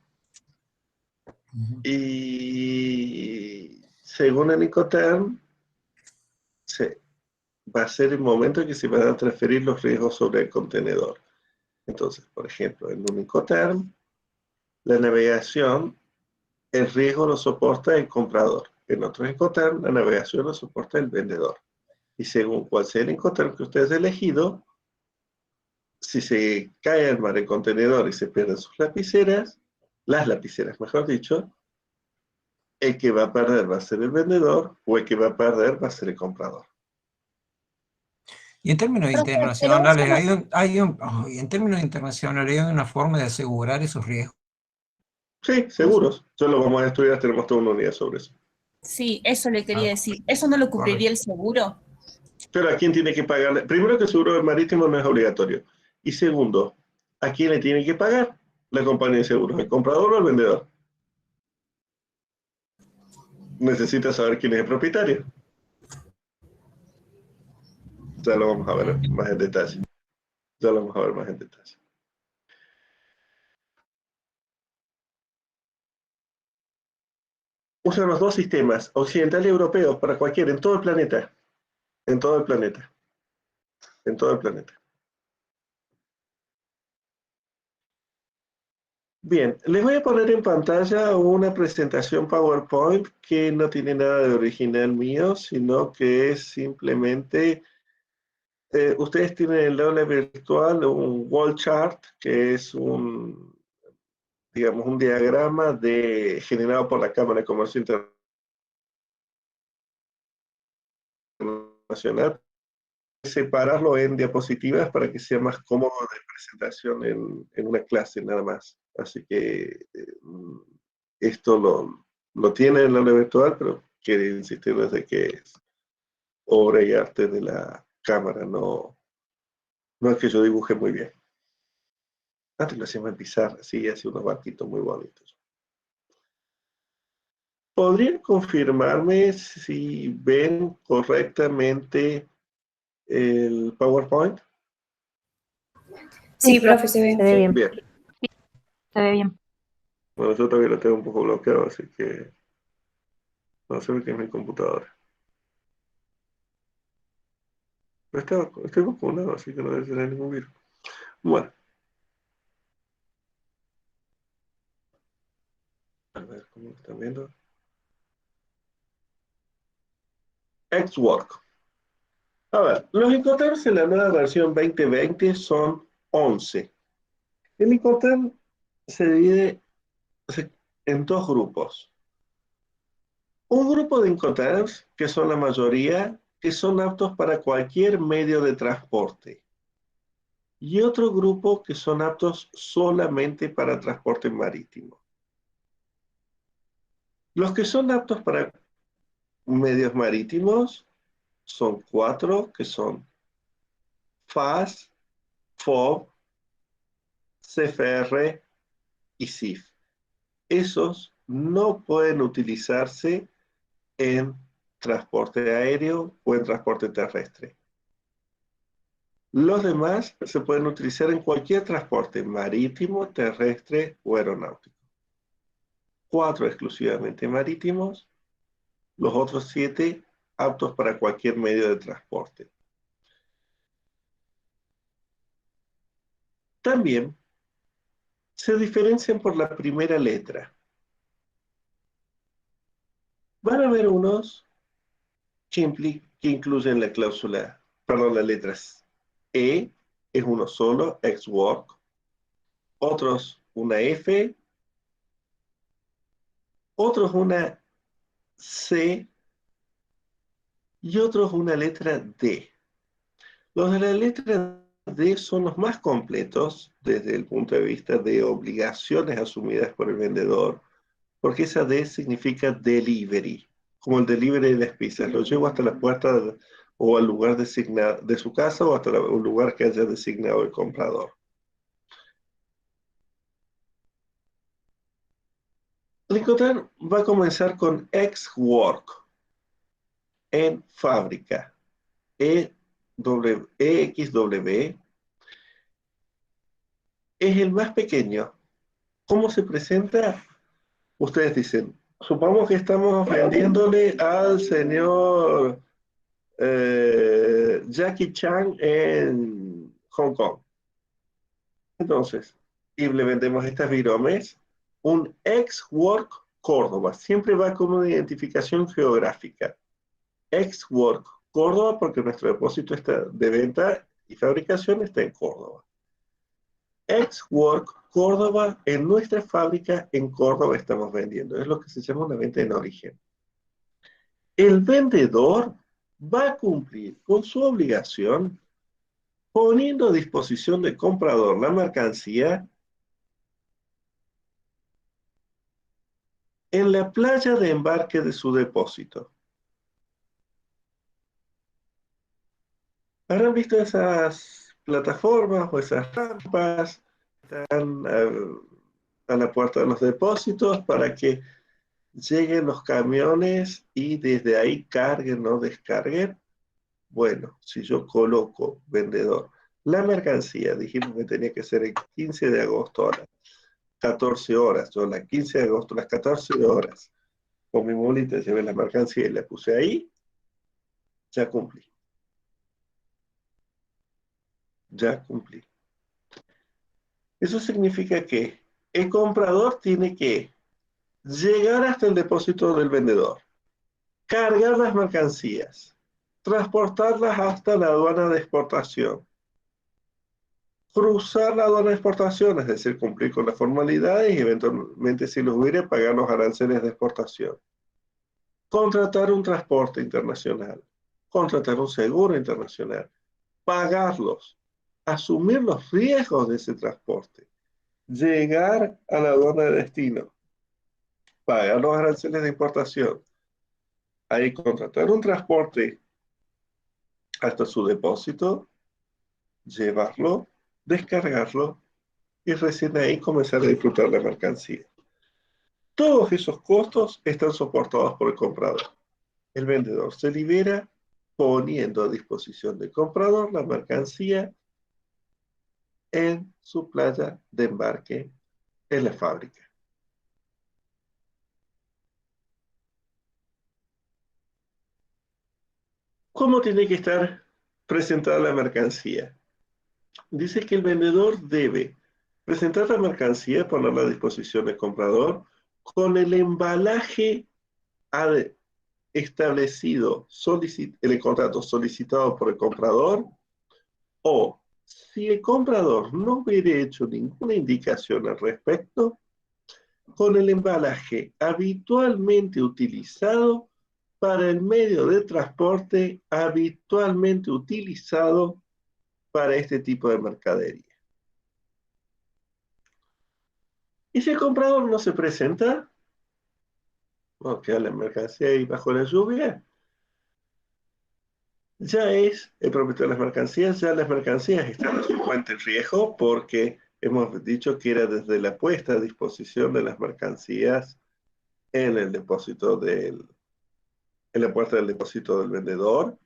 Y según el Incoterm, va a ser el momento en que se van a transferir los riesgos sobre el contenedor. Entonces, por ejemplo, en un Incoterm, la navegación, el riesgo lo soporta el comprador. En otro Incoterm, la navegación lo soporta el vendedor. Y según cuál sea el Incoterm que usted haya elegido, si se cae al mar el contenedor y se pierden sus lapiceras, las lapiceras, mejor dicho, el que va a perder va a ser el vendedor o el que va a perder va a ser el comprador. Y en términos internacionales, hay una forma de asegurar esos riesgos. Sí, seguros. Ya lo vamos a estudiar, tenemos toda una unidad sobre eso. Sí, eso le quería decir. ¿Eso no lo cubriría el seguro? Pero ¿a quién tiene que pagarle? Primero, que el seguro marítimo no es obligatorio. Y segundo, ¿a quién le tiene que pagar la compañía de seguros? ¿El comprador o el vendedor? Necesita saber quién es el propietario. Ya lo vamos a ver más en detalle. Usan los dos sistemas, occidental y europeo, para cualquiera, en todo el planeta. En todo el planeta. Bien, les voy a poner en pantalla una presentación PowerPoint que no tiene nada de original mío, sino que es simplemente, ustedes tienen en el aula virtual un wall chart, que es digamos, un diagrama generado por la Cámara de Comercio Internacional, separarlo en diapositivas para que sea más cómodo de presentación en una clase nada más. Así que esto lo tiene en la aula virtual, pero quiero insistir desde que es obra y arte de la cámara, no es que yo dibuje muy bien. Antes lo hacíamos en pizarra, sí, hacía unos barquitos muy bonitos. ¿Podrían confirmarme si ven correctamente el PowerPoint? Sí, profe, se ve. Se ve bien. Bien. Se ve bien. Bueno, yo todavía lo tengo un poco bloqueado, así que no sé qué es mi computadora. Pero estoy vacunado, así que no debe tener ningún virus. Bueno. A ver, ¿cómo lo están viendo? Xwork. A ver, los Incoterms en la nueva versión 2020 son 11. El Incoterm se divide en dos grupos. Un grupo de Incoterms, que son la mayoría, que son aptos para cualquier medio de transporte. Y otro grupo que son aptos solamente para transporte marítimo. Los que son aptos para medios marítimos son 4, que son FAS, FOB, CFR y CIF. Esos no pueden utilizarse en transporte aéreo o en transporte terrestre. Los demás se pueden utilizar en cualquier transporte marítimo, terrestre o aeronáutico. 4 exclusivamente marítimos, los otros 7 aptos para cualquier medio de transporte. También se diferencian por la primera letra. Van a haber unos que incluyen la cláusula, perdón, las letras E, es uno solo, Xwork. Otros una F, otros una C y otros una letra D. Los de la letra D son los más completos desde el punto de vista de obligaciones asumidas por el vendedor, porque esa D significa delivery, como el delivery de las pizzas. Lo llevo hasta la puerta o al lugar designado de su casa o hasta un lugar que haya designado el comprador. El Incoterm va a comenzar con Ex-Work en fábrica. EXW es el más pequeño. ¿Cómo se presenta? Ustedes dicen, supongamos que estamos vendiéndole al señor Jackie Chan en Hong Kong. Entonces, y le vendemos estas viromes, un Ex-Work Córdoba. Siempre va como una identificación geográfica. Ex-Work Córdoba, porque nuestro depósito está de venta y fabricación está en Córdoba. Ex-Work Córdoba, en nuestra fábrica en Córdoba estamos vendiendo. Es lo que se llama una venta en origen. El vendedor va a cumplir con su obligación poniendo a disposición del comprador la mercancía en la playa de embarque de su depósito. ¿Habrán visto esas plataformas o esas rampas que están a la puerta de los depósitos para que lleguen los camiones y desde ahí carguen o descarguen? Bueno, si yo coloco, vendedor, la mercancía, dijimos que tenía que ser el 15 de agosto a las 14 horas, yo la 15 de agosto a las 14 horas, con mi mulita llevé la mercancía y la puse ahí, ya cumplí. Ya cumplí. Eso significa que el comprador tiene que llegar hasta el depósito del vendedor, cargar las mercancías, transportarlas hasta la aduana de exportación, cruzar la aduana de exportación, es decir, cumplir con las formalidades y eventualmente, si los hubiera, pagar los aranceles de exportación, contratar un transporte internacional, contratar un seguro internacional, pagarlos, asumir los riesgos de ese transporte, llegar a la aduana de destino, pagar los aranceles de importación, ahí contratar un transporte hasta su depósito, llevarlo, descargarlo y recién ahí comenzar a disfrutar la mercancía. Todos esos costos están soportados por el comprador. El vendedor se libera poniendo a disposición del comprador la mercancía en su playa de embarque en la fábrica. ¿Cómo tiene que estar presentada la mercancía? Dice que el vendedor debe presentar la mercancía, ponerla a disposición del comprador con el embalaje establecido en el contrato solicitado por el comprador, o si el comprador no hubiera hecho ninguna indicación al respecto, con el embalaje habitualmente utilizado para el medio de transporte habitualmente utilizado para este tipo de mercadería. ¿Y si el comprador no se presenta? ¿No queda la mercancía ahí bajo la lluvia? Ya es el propietario de las mercancías, ya las mercancías están a su cuenta en riesgo porque hemos dicho que era desde la puesta a disposición de las mercancías en el depósito en la puerta del depósito del vendedor,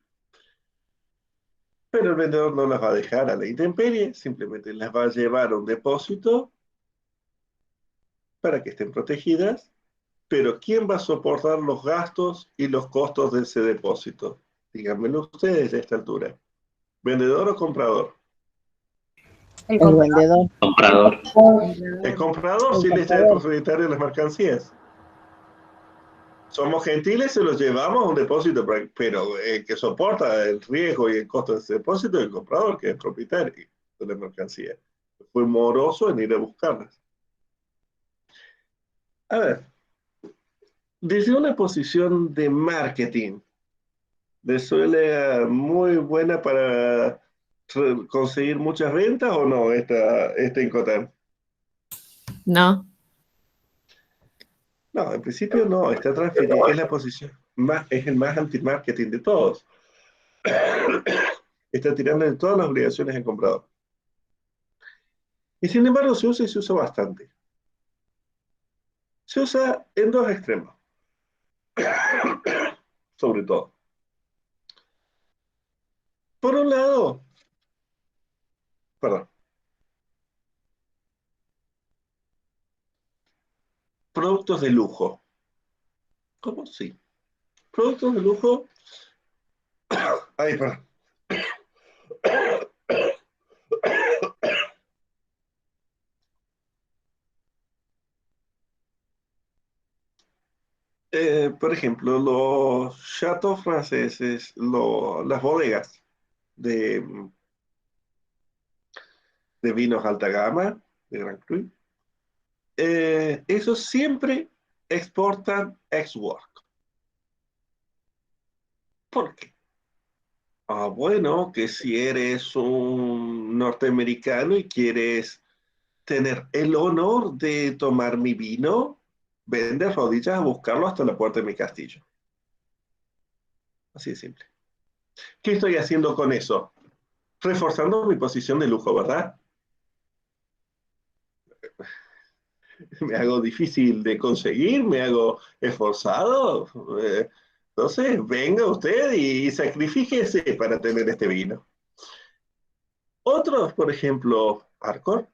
pero el vendedor no las va a dejar a la intemperie, simplemente las va a llevar a un depósito para que estén protegidas, pero ¿quién va a soportar los gastos y los costos de ese depósito? Díganmelo ustedes a esta altura. ¿Vendedor o comprador? El vendedor. Comprador. El comprador sí le está el propietario de las mercancías. Somos gentiles, se los llevamos a un depósito, pero el que soporta el riesgo y el costo de ese depósito es el comprador, que es propietario de la mercancía. Fue moroso en ir a buscarlas. A ver, desde una posición de marketing, ¿les suele muy buena para conseguir muchas ventas o no esta Incoterm? No. No, en principio no, está transferido, es la posición es el más anti-marketing de todos. Está tirando en todas las obligaciones del comprador. Y sin embargo se usa y se usa bastante. Se usa en dos extremos, sobre todo. Por un lado, perdón, productos de lujo. ¿Cómo? Sí. Productos de lujo. Ay, perdón. Por ejemplo, los chateaux franceses, las bodegas de, de vinos alta gama, de Grand Cru, esos siempre exportan ex-work. ¿Por qué? Ah, bueno, que si eres un norteamericano y quieres tener el honor de tomar mi vino, ven de rodillas a buscarlo hasta la puerta de mi castillo. Así de simple. ¿Qué estoy haciendo con eso? Reforzando mi posición de lujo, ¿verdad? Me hago difícil de conseguir, me hago esforzado. Entonces, venga usted y sacrifíquese para tener este vino. Otros, por ejemplo, Arcor,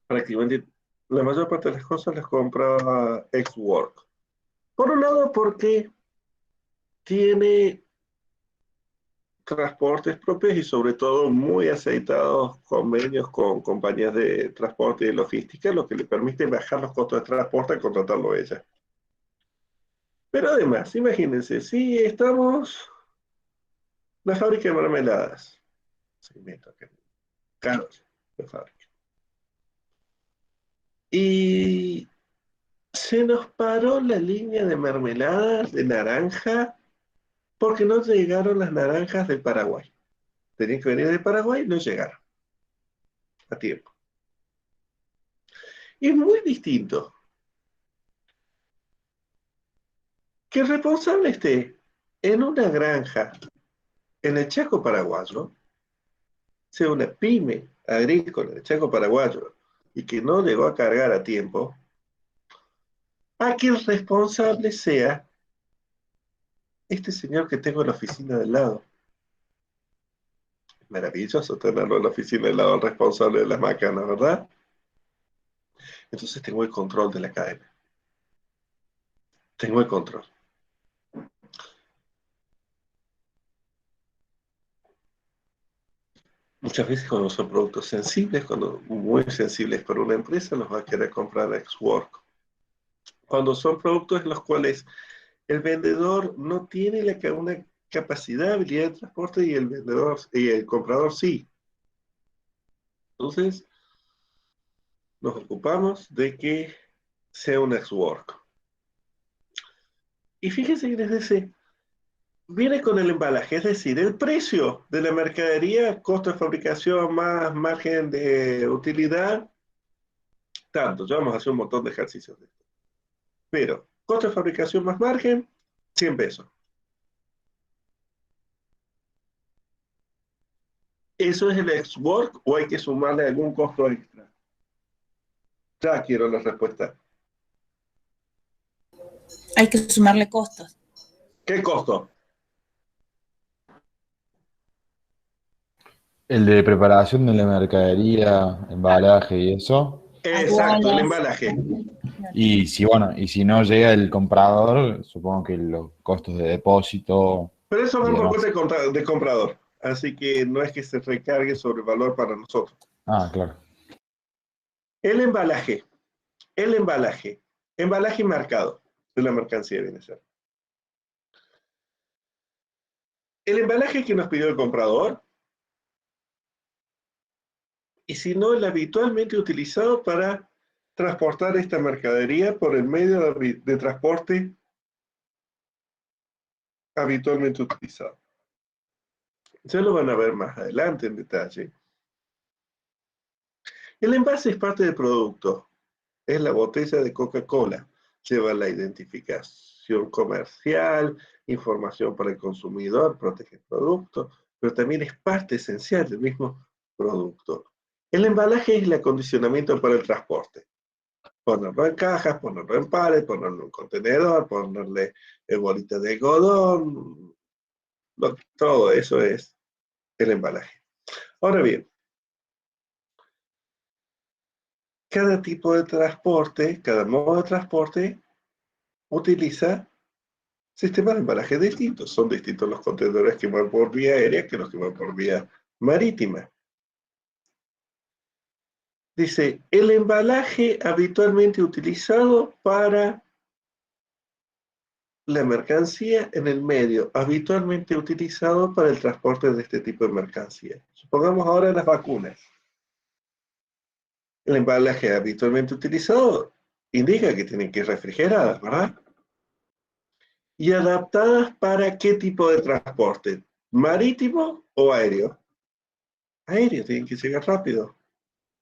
prácticamente la mayor parte de las cosas las compra ex-work. Por un lado, porque tiene transportes propios y sobre todo muy aceitados convenios con compañías de transporte y de logística, lo que le permite bajar los costos de transporte al contratarlo ella. Pero además, imagínense, si estamos la fábrica de mermeladas, caros de fábrica, y se nos paró la línea de mermeladas de naranja porque no llegaron las naranjas del Paraguay. Tenían que venir de Paraguay y no llegaron a tiempo. Y es muy distinto que el responsable esté en una granja en el Chaco paraguayo, sea una pyme agrícola del Chaco paraguayo y que no llegó a cargar a tiempo, a que el responsable sea este señor que tengo en la oficina del lado. Maravilloso tenerlo en la oficina del lado, el responsable de las macanas, ¿verdad? Entonces tengo el control de la cadena. Tengo el control. Muchas veces cuando son productos sensibles, cuando muy sensibles para una empresa, los va a querer comprar ex-work. Cuando son productos en los cuales el vendedor no tiene una capacidad, habilidad de transporte y el comprador sí. Entonces, nos ocupamos de que sea un ex-work. Y fíjense que les dice, viene con el embalaje, es decir, el precio de la mercadería, costo de fabricación más margen de utilidad, tanto, ya vamos a hacer un montón de ejercicios de esto. Pero, costo de fabricación más margen, 100 pesos. ¿Eso es el ex-work o hay que sumarle algún costo extra? Ya quiero la respuesta. Hay que sumarle costos. ¿Qué costo? El de preparación de la mercadería, embalaje y eso. Exacto, el embalaje. Y si, bueno, y si no llega el comprador, supongo que los costos de depósito. Pero eso va y por demás. cuenta de comprador. Así que no es que se recargue sobre el valor para nosotros. Ah, claro. El embalaje. El embalaje. Embalaje y marcado de la mercancía viene a ser. El embalaje que nos pidió el comprador, y si no, el habitualmente utilizado para transportar esta mercadería por el medio de transporte habitualmente utilizado. Ya lo van a ver más adelante en detalle. El envase es parte del producto. Es la botella de Coca-Cola. Lleva la identificación información comercial, información para el consumidor, protege el producto, pero también es parte esencial del mismo producto. El embalaje es el acondicionamiento para el transporte. Ponerlo en cajas, ponerlo en palet, ponerlo en un contenedor, ponerle bolitas de algodón, todo eso es el embalaje. Ahora bien, cada tipo de transporte, cada modo de transporte utiliza sistemas de embalaje distintos. Son distintos los contenedores que van por vía aérea que los que van por vía marítima. Dice, el embalaje habitualmente utilizado para la mercancía en el medio, habitualmente utilizado para el transporte de este tipo de mercancía. Supongamos ahora las vacunas. El embalaje habitualmente utilizado indica que tienen que ir refrigeradas, ¿verdad? ¿Y adaptadas para qué tipo de transporte? ¿Marítimo o aéreo? Aéreo, tienen que llegar rápido.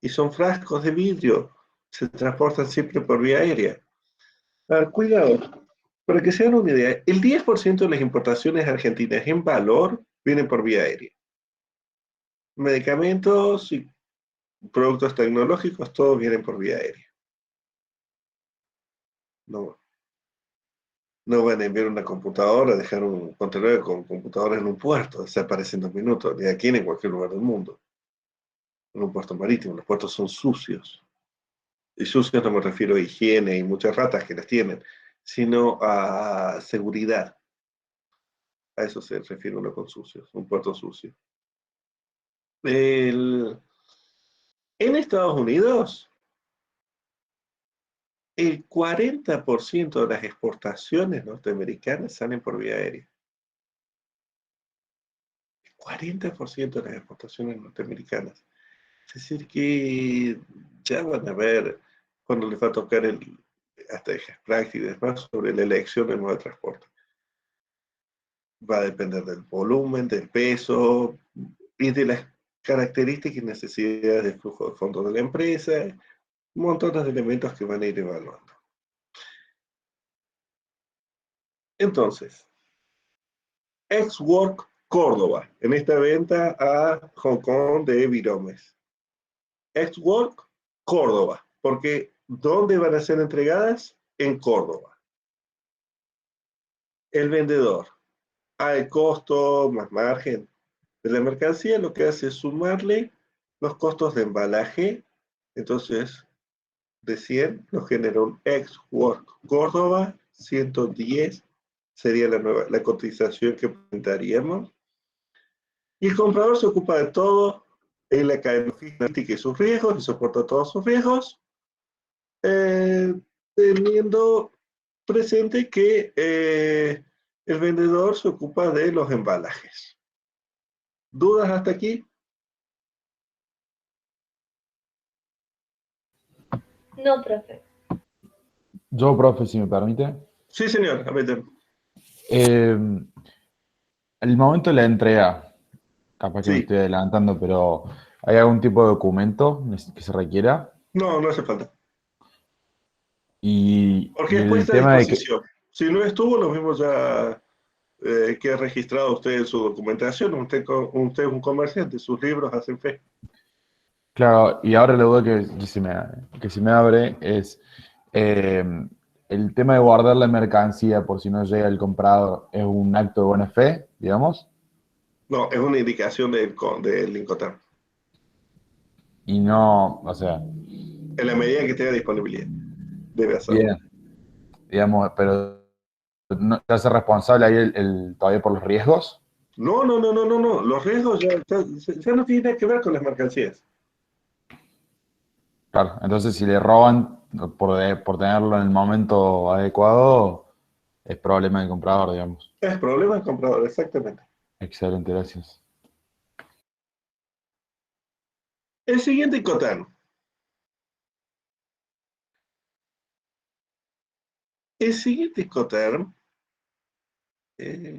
Y son frascos de vidrio, se transportan siempre por vía aérea. A ver, cuidado, para que se den una idea, el 10% de las importaciones argentinas en valor vienen por vía aérea. Medicamentos y productos tecnológicos, todos vienen por vía aérea. No, no van a enviar una computadora, dejar un contenedor con computadoras en un puerto, desaparece en 2 minutos, ni aquí ni en cualquier lugar del mundo. En un puerto marítimo, los puertos son sucios. Y sucios no me refiero a higiene y muchas ratas que las tienen, sino a seguridad. A eso se refiere uno con sucios, un puerto sucio. En Estados Unidos, el 40% de las exportaciones norteamericanas salen por vía aérea. El 40% de las exportaciones norteamericanas. Es decir, que ya van a ver cuando les va a tocar hasta el prácticas y demás sobre la elección del modo de transporte. Va a depender del volumen, del peso y de las características y necesidades del flujo de fondos de la empresa, un montón de elementos que van a ir evaluando. Entonces, Ex-Work Córdoba, en esta venta a Hong Kong de Viromes. Ex-Work Córdoba, porque ¿dónde van a ser entregadas? En Córdoba. El vendedor, al costo más margen de la mercancía, lo que hace es sumarle los costos de embalaje. Entonces, de 100 nos genera un Ex-Work Córdoba, 110 sería la cotización que presentaríamos. Y el comprador se ocupa de todo en la cadena logística y sus riesgos, y soporta todos sus riesgos, teniendo presente que el vendedor se ocupa de los embalajes. ¿Dudas hasta aquí? No, profe. Yo, profe, si me permite. Sí, señor. A ver. El momento de la entrega, capaz que me Sí. estoy adelantando, pero ¿hay algún tipo de documento que se requiera? No, no hace falta. Y Porque es el puesta a tema de que, disposición. Si no estuvo, lo mismo ya que ha registrado usted en su documentación. Usted es un comerciante, sus libros hacen fe. claro, y ahora la duda que se me abre es el tema de guardar la mercancía por si no llega el comprador, ¿es un acto de buena fe, digamos? No, es una indicación del Incoterm. Y no, o sea, En la medida que tenga disponibilidad, debe hacerlo. bien, digamos, pero ¿no se hace responsable ahí todavía por los riesgos? No. Los riesgos ya no tienen nada que ver con las mercancías. Claro, entonces si le roban por tenerlo en el momento adecuado, es problema del comprador, digamos. Es problema del comprador, exactamente. Excelente, gracias. El siguiente Incoterm. El siguiente Incoterm.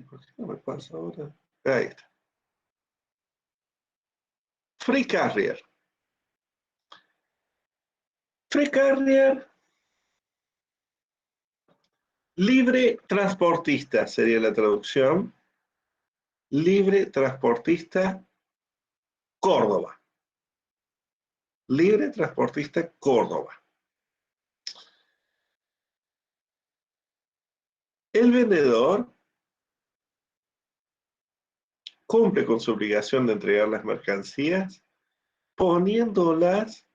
¿Por qué no me pasa ahora? Ahí está. Free Carrier. Free Carrier Libre transportista sería la traducción. Libre transportista Córdoba. Libre transportista Córdoba. El vendedor cumple con su obligación de entregar las mercancías poniéndolas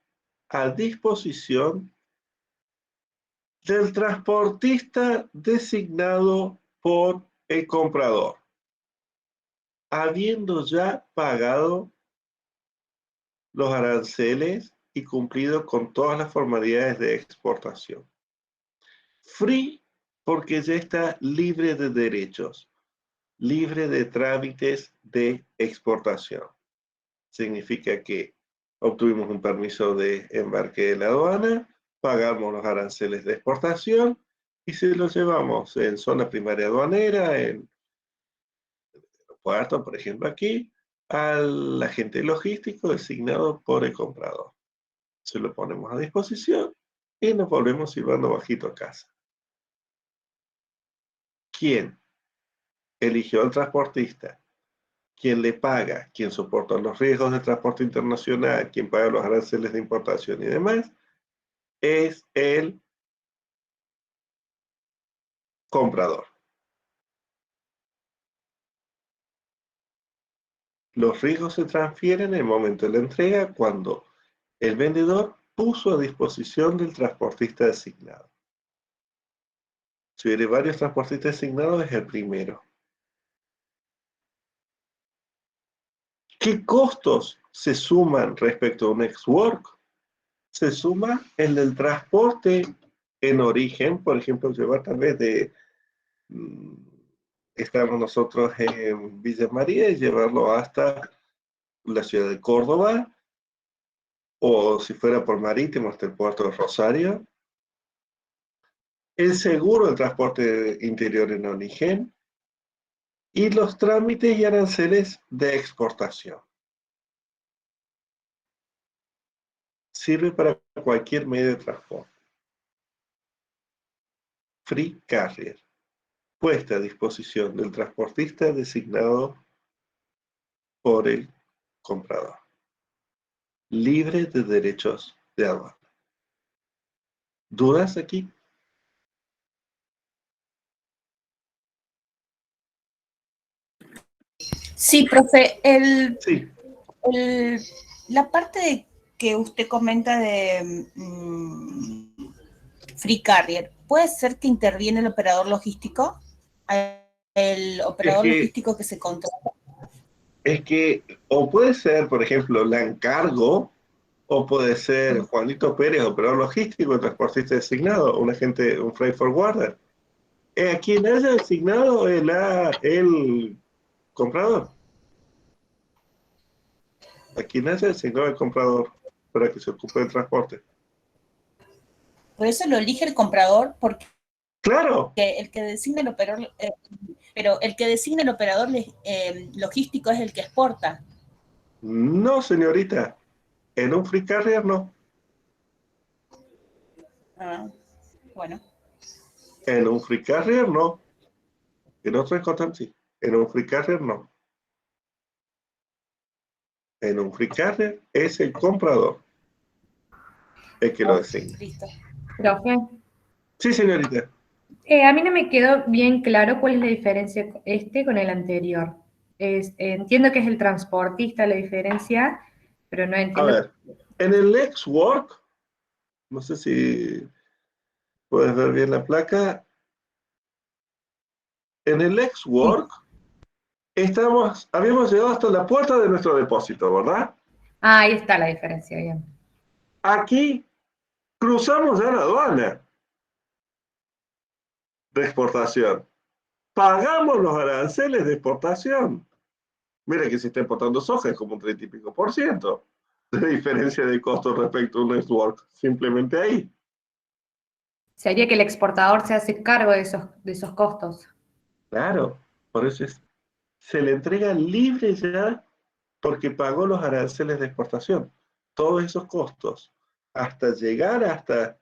a disposición del transportista designado por el comprador, habiendo ya pagado los aranceles y cumplido con todas las formalidades de exportación. Free porque ya está libre de derechos, libre de trámites de exportación. Significa que obtuvimos un permiso de embarque de la aduana, pagamos los aranceles de exportación y si los llevamos en zona primaria aduanera, en aeropuerto, por ejemplo aquí, al agente logístico designado por el comprador. Se lo ponemos a disposición y nos volvemos silbando bajito a casa. ¿Quién eligió al transportista? ¿Quién le paga? ¿Quién soporta los riesgos de transporte internacional? ¿Quién paga los aranceles de importación y demás? Es el comprador. Los riesgos se transfieren en el momento de la entrega cuando el vendedor puso a disposición del transportista designado. Si hubiera varios transportistas designados, es el primero. ¿Qué costos se suman respecto a un ex-work? Se suma el del transporte en origen, por ejemplo, llevar tal vez de... estamos nosotros en Villa María y llevarlo hasta la ciudad de Córdoba, o si fuera por marítimo hasta el puerto de Rosario. El seguro del transporte interior en origen y los trámites y aranceles de exportación. Sirve para cualquier medio de transporte. Free Carrier. Puesta a disposición del transportista designado por el comprador. Libre de derechos de aduana. ¿Dudas aquí? Sí, profe, Sí. La parte que usted comenta de Free Carrier, ¿puede ser que interviene el operador logístico? El operador logístico que se contrata. Es que, o puede ser, por ejemplo, la encargo, o puede ser Juanito Pérez, operador logístico, transportista designado, un agente, un freight forwarder. ¿A quien haya designado el comprador? ¿A quien haya designado el comprador para que se ocupe del transporte? Por eso lo elige el comprador, porque ¡claro! El que designa el operador, pero el que designa el operador logístico es el que exporta. No, señorita. En un free carrier no. Ah, bueno. En un free carrier no. En otro encontramos sí. En un free carrier no. En un free carrier es el comprador el que lo designa. Listo. Profe, Sí, señorita. a mí no me quedó bien claro cuál es la diferencia con el anterior. Entiendo que es el transportista la diferencia, pero no A entiendo. ver, en el ex-work, no sé si puedes ver bien la placa. En el ex-work, habíamos llegado hasta la puerta de nuestro depósito, ¿verdad? Ah, ahí está la diferencia, bien. Aquí cruzamos ya la aduana de exportación. Pagamos los aranceles de exportación. Mira que se está importando soja, es como un 30 y pico % de diferencia de costo respecto a un network. Simplemente ahí. Sería que el exportador se hace cargo de esos costos. Claro, por eso se le entrega libre ya porque pagó los aranceles de exportación. Todos esos costos, hasta llegar hasta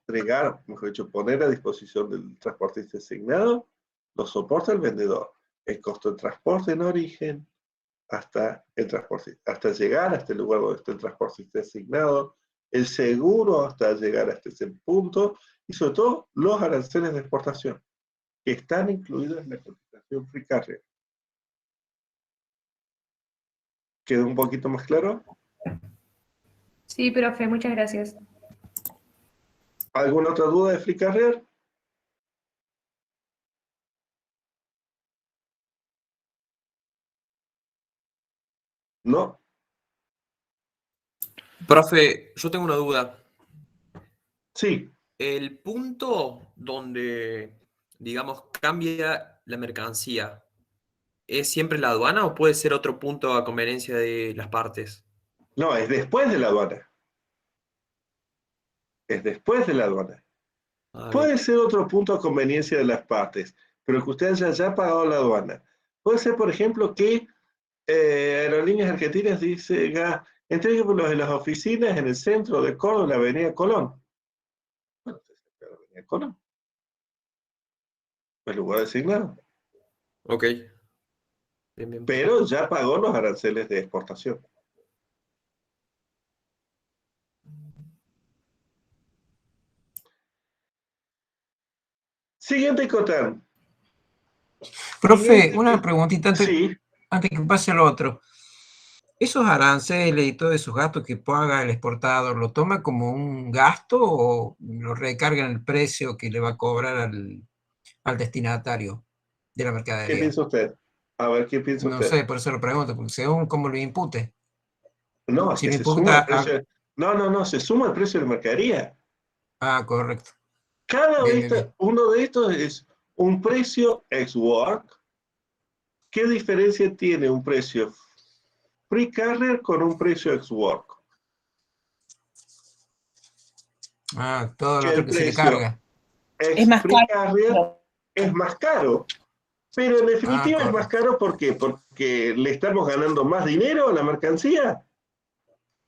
entregar, mejor dicho, poner a disposición del transportista asignado, lo soporta el vendedor. El costo de transporte en origen hasta el transporte, hasta llegar hasta el lugar donde está el transportista asignado, el seguro hasta llegar hasta ese punto, y sobre todo los aranceles de exportación, que están incluidos en la cotización Free Carrier. ¿Quedó un poquito más claro? Sí, profe, muchas gracias. ¿Alguna otra duda de Free Carrier? ¿No? Profe, yo tengo una duda. Sí. El punto donde, digamos, cambia la mercancía, ¿es siempre la aduana o puede ser otro punto a conveniencia de las partes? No, es después de la aduana. Es después de la aduana. Puede ser otro punto a conveniencia de las partes, pero que usted haya ya pagado la aduana. Puede ser, por ejemplo, que Aerolíneas Argentinas diga, entréguelos en las oficinas en el centro de Córdoba, en la Avenida Colón. Bueno, la Avenida Colón. El lugar designado. Ok. Bien, bien. Pero ya pagó los aranceles de exportación. Siguiente Cotán. Profe, una preguntita Sí. antes que pase al otro. ¿Esos aranceles y todos esos gastos que paga el exportador, lo toma como un gasto o lo recarga en el precio que le va a cobrar al destinatario de la ¿Qué mercadería? piensa usted? A ver, ¿qué piensa No usted? sé, por eso lo pregunto, porque según cómo lo impute. No, es Si que lo se suma imputa el precio. No, se suma el precio de la mercadería. Ah, correcto. Cada Bien, vez, bien, bien. uno de estos es un precio ex-work. ¿Qué diferencia tiene un precio Free Carrier con un precio ex-work? Ah, todo Que lo otro el que se le precio carga. Es más ex-Free Carrier caro. es más caro. Pero en definitiva es más correcto. caro ¿por qué? Porque le estamos ganando más dinero a la mercancía.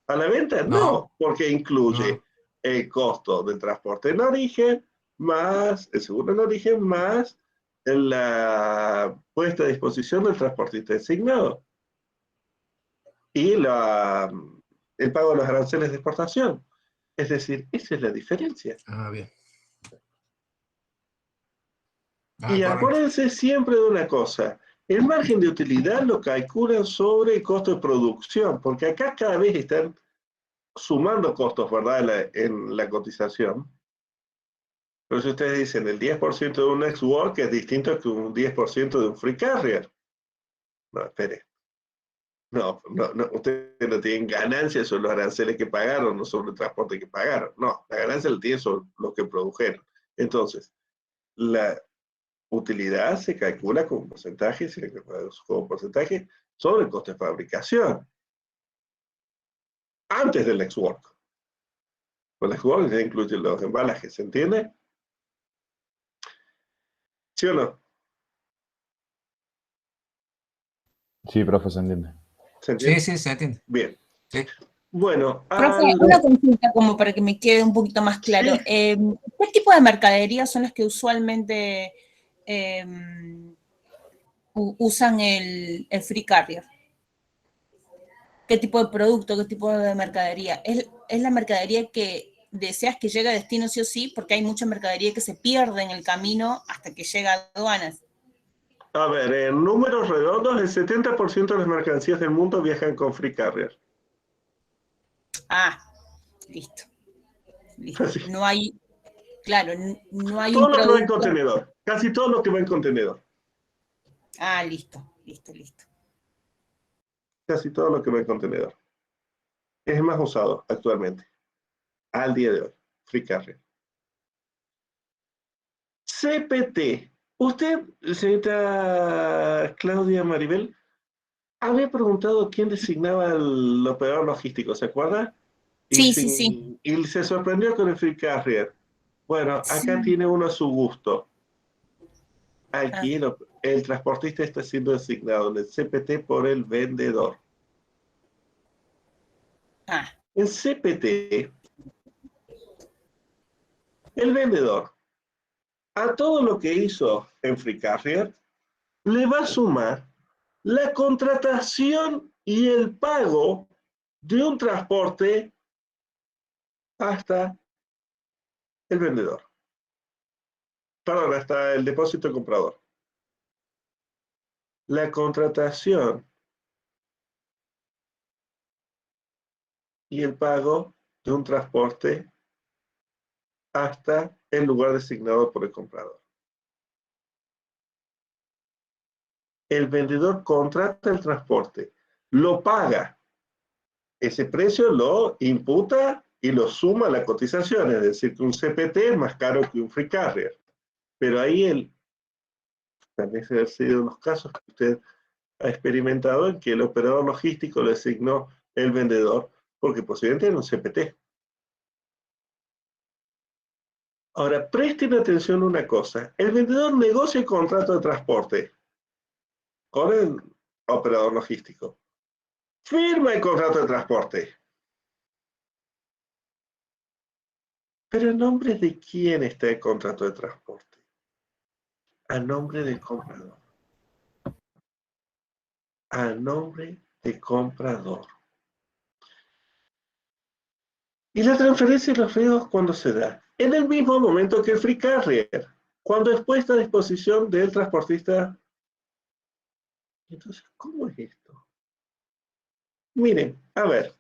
¿A la venta? No, porque incluye el costo del transporte en origen, más el seguro en origen, más la puesta a disposición del transportista designado. Y el pago de los aranceles de exportación. Es decir, esa es la diferencia. Ah, bien. Y acuérdense siempre de una cosa, el margen de utilidad lo calculan sobre el costo de producción, porque acá cada vez están sumando costos, ¿verdad?, en la cotización. Pero si ustedes dicen el 10% de un ex-work es distinto que un 10% de un free carrier. No, espere. No, ustedes no tienen ganancias sobre los aranceles que pagaron, no sobre el transporte que pagaron. No, la ganancia la tienen sobre lo que produjeron. Entonces, la utilidad se calcula como porcentaje, sobre el costo de fabricación. Antes del ex-work. Con el ex-work ya incluye los embalajes, ¿se entiende? ¿Sí o no? Sí, profe, se entiende. ¿Se entiende? Sí, se entiende. Bien. Sí. Bueno, Profe, una consulta como para que me quede un poquito más claro. Sí. ¿Qué tipo de mercaderías son las que usualmente usan el free carrier? ¿Qué tipo de producto, qué tipo de mercadería? ¿Es la mercadería que deseas que llegue a destino sí o sí? Porque hay mucha mercadería que se pierde en el camino hasta que llega a aduanas. A ver, en números redondos, el 70% de las mercancías del mundo viajan con free carrier. Ah, listo. Sí. No hay, claro, no hay Todo un lo que va en producto. contenedor. Casi todo lo que va en contenedor. Ah, listo. Casi todo lo que va en contenedor. Es más usado actualmente. Al día de hoy. Free carrier. CPT. Usted, señorita Claudia Maribel, había preguntado quién designaba el operador logístico, ¿se acuerda? Sí. Y se sorprendió con el free carrier. Bueno, acá tiene uno a su gusto. Aquí el transportista está siendo designado en el CPT por el vendedor. En CPT, El vendedor, a todo lo que hizo en Free Carrier, le va a sumar la contratación y el pago de un transporte hasta el vendedor. Perdón, hasta el depósito del comprador. La contratación y el pago de un transporte hasta el lugar designado por el comprador. El vendedor contrata el transporte, lo paga, ese precio lo imputa y lo suma a la cotización, es decir, que un CPT es más caro que un Free Carrier. Pero ahí también se han sido unos casos que usted ha experimentado en que el operador logístico le asignó el vendedor, porque posiblemente era un CPT. Ahora, presten atención a una cosa. El vendedor negocia el contrato de transporte con el operador logístico. Firma el contrato de transporte. Pero ¿en nombre de quién está el contrato de transporte? A nombre del comprador. A nombre del comprador. Y la transferencia de los riesgos, ¿cuándo se da? En el mismo momento que el Free Carrier, cuando es puesta a disposición del transportista. Entonces, ¿cómo es esto? Miren, a ver,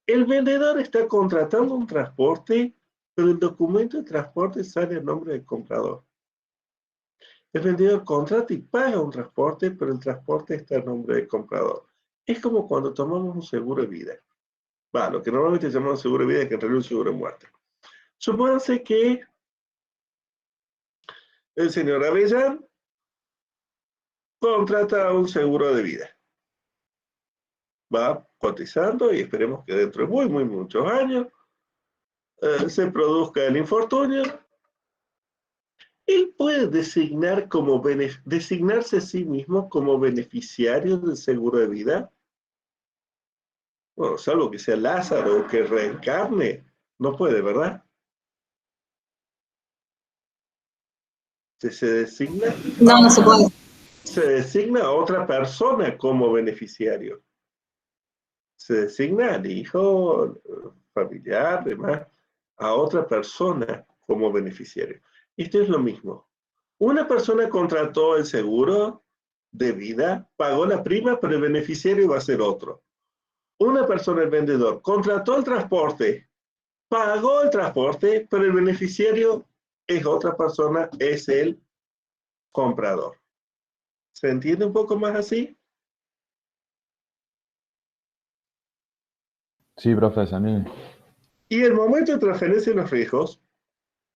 el vendedor está contratando un transporte, pero el documento de transporte sale a nombre del comprador. El vendedor contrata y paga un transporte, pero el transporte está a nombre del comprador. Es como cuando tomamos un seguro de vida. Lo que normalmente llamamos seguro de vida, que en realidad es un seguro de muerte. Supónganse que el señor Avellán contrata un seguro de vida. Va cotizando y esperemos que dentro de muchos años se produzca el infortunio. Él puede designarse a sí mismo como beneficiario del seguro de vida. Bueno, salvo que sea Lázaro o que reencarne, no puede, ¿verdad? Se designa. No, no se puede. Se designa a otra persona como beneficiario. Se designa al hijo, familiar, demás, a otra persona como beneficiario. Esto es lo mismo. Una persona contrató el seguro de vida, pagó la prima, pero el beneficiario va a ser otro. Una persona, el vendedor, contrató el transporte, pagó el transporte, pero el beneficiario es otra persona, es el comprador. ¿Se entiende un poco más así? Sí, profe, Samir. Y el momento de transferencia de los riesgos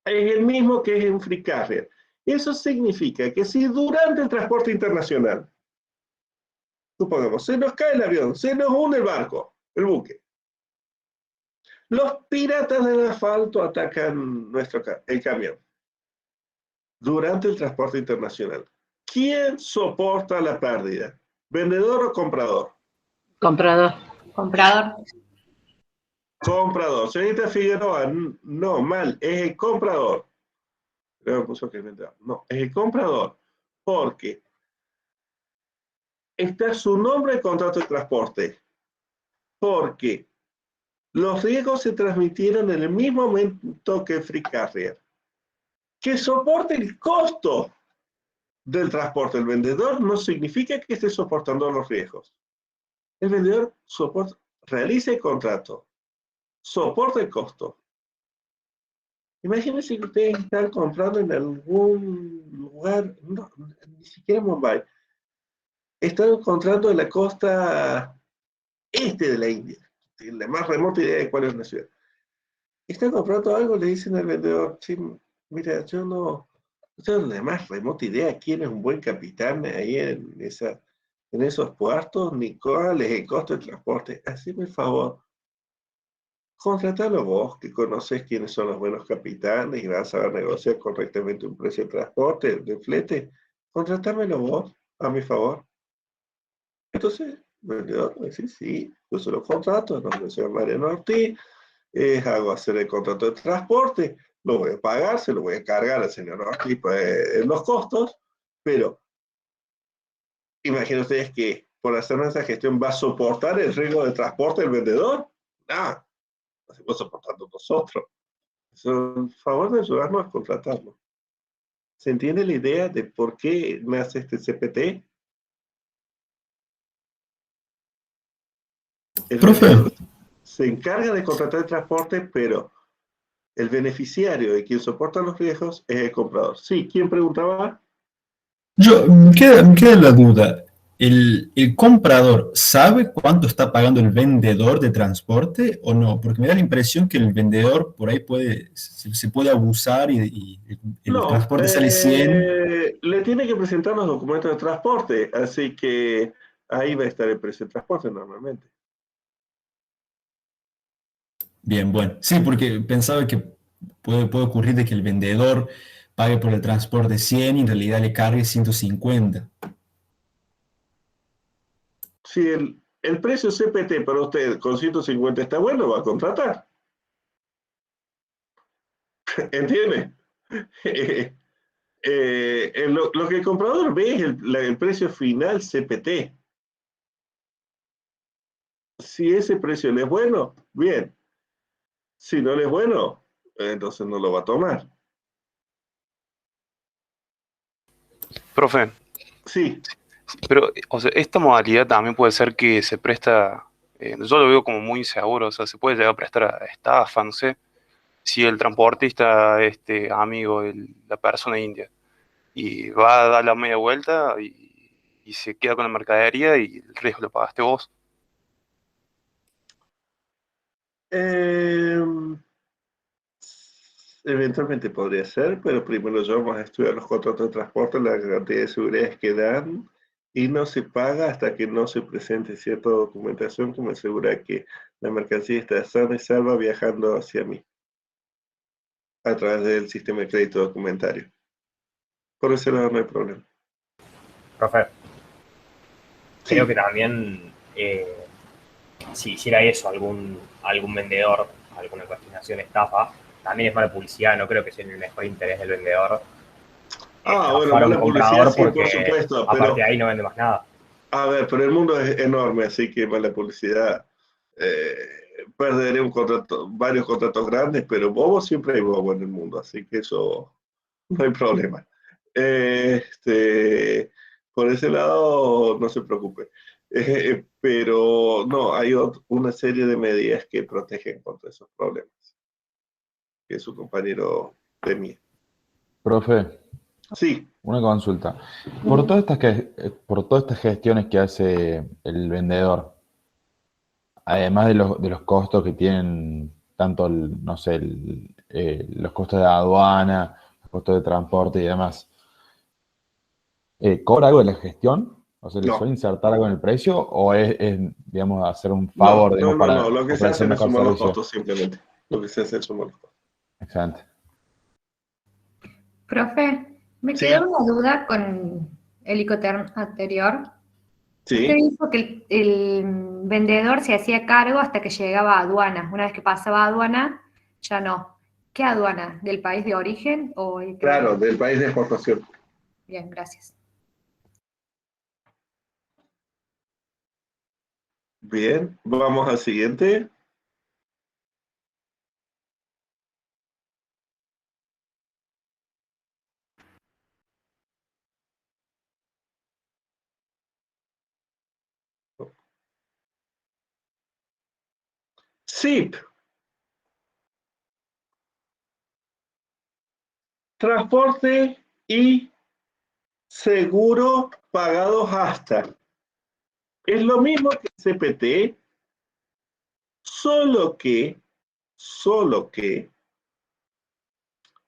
es el mismo que es en Free Carrier. Eso significa que si durante el transporte internacional, supongamos, se nos cae el avión, se nos hunde el barco, el buque, los piratas del asfalto atacan el camión durante el transporte internacional. ¿Quién soporta la pérdida? ¿Vendedor o comprador? Comprador. Comprador. Comprador. Señorita Figueroa, no, mal, es el comprador. Creo que puso que vendedor. No, es el comprador. Porque está su nombre en contrato de transporte. Porque los riesgos se transmitieron en el mismo momento que el Free Carrier. Que soporte el costo del transporte. El vendedor no significa que esté soportando los riesgos. El vendedor realiza el contrato, soporta el costo. Imagínense que ustedes están comprando en algún lugar, no, ni siquiera en Mumbai, están encontrando en la costa este de la India, la más remota idea de cuál es una ciudad. Están comprando algo, le dicen al vendedor, sí, mira, yo no tengo la más remota idea quién es un buen capitán ahí en esos puertos, ni cuál es el costo de transporte. Haceme el favor, contratalo vos, que conoces quiénes son los buenos capitanes y vas a negociar correctamente un precio de transporte, de flete. Contratámelo vos, a mi favor. Entonces, el vendedor me dice, sí, yo se lo contrato, no soy Mariano Ortiz, hago hacer el contrato de transporte, lo voy a pagar, se lo voy a cargar al señor Ortiz en los costos, pero imaginen ustedes que por hacer esa gestión va a soportar el riesgo de transporte del vendedor. No, lo seguimos soportando nosotros. El favor de ayudarnos a contratarlo. ¿Se entiende la idea de por qué nace este CPT? El vendedor se encarga de contratar el transporte, pero el beneficiario de quien soporta los riesgos es el comprador. Sí, ¿quién preguntaba? Me queda la duda. ¿El comprador sabe cuánto está pagando el vendedor de transporte o no? Porque me da la impresión que el vendedor por ahí se puede abusar y el No, transporte sale 100. le tiene que presentar los documentos de transporte, así que ahí va a estar el precio de transporte normalmente. Bien, bueno. Sí, porque pensaba que puede ocurrir de que el vendedor pague por el transporte 100 y en realidad le cargue 150. Si el precio CPT para usted con 150 está bueno, va a contratar. ¿Entiende? Lo que el comprador ve es el precio final CPT. Si ese precio le es bueno, bien. Si no le es bueno, entonces no lo va a tomar. Profe, Sí. pero o sea, esta modalidad también puede ser que se presta, yo lo veo como muy inseguro, o sea, se puede llegar a prestar a estafa, no sé, si el transportista es amigo de la persona india y va a dar la media vuelta y se queda con la mercadería y el riesgo lo pagaste vos. Eventualmente podría ser, pero primero yo vamos a estudiar los contratos de transporte, la cantidad de seguridades que dan, y no se paga hasta que no se presente cierta documentación que me asegura que la mercancía está sana y salva viajando hacia mí, a través del sistema de crédito documentario. Por ese lado no hay problema. Profe, Sí. creo que también si hiciera eso algún vendedor, alguna cuestionación estafa, también es mala publicidad, no creo que sea en el mejor interés del vendedor Bueno, estafar a un mala publicidad, comprador sí, por porque supuesto, aparte pero de ahí no vende más nada. a ver, pero el mundo es enorme, así que mala publicidad. Perderé varios contratos grandes, pero bobo siempre hay bobo en el mundo, así que eso no hay problema. Por ese lado, no se preocupe. Pero no, hay una serie de medidas que protegen contra esos problemas, que su compañero temía. Profe, Sí. una consulta. Por todas estas gestiones que hace el vendedor, además de los costos que tienen, tanto no sé, los costos de aduana, los costos de transporte y demás, ¿cobra algo de la gestión? O sea, ¿le No. suele insertar algo en el precio? ¿O es, digamos, hacer un favor, digamos, para Lo que se ofrecer hace es mejor sumar los servicio? costos simplemente. Lo que se hace es sumar los costos. Excelente. Profe, me Sí. quedó una duda con el Icoterm anterior. Sí. Usted dijo que el vendedor se hacía cargo hasta que llegaba a aduana. Una vez que pasaba a aduana, ya no. ¿Qué aduana? ¿Del país de origen o el que Claro, del país de exportación. Bien, gracias. Bien, vamos al siguiente. SIP. Transporte y seguro pagados hasta. Es lo mismo que CPT, solo que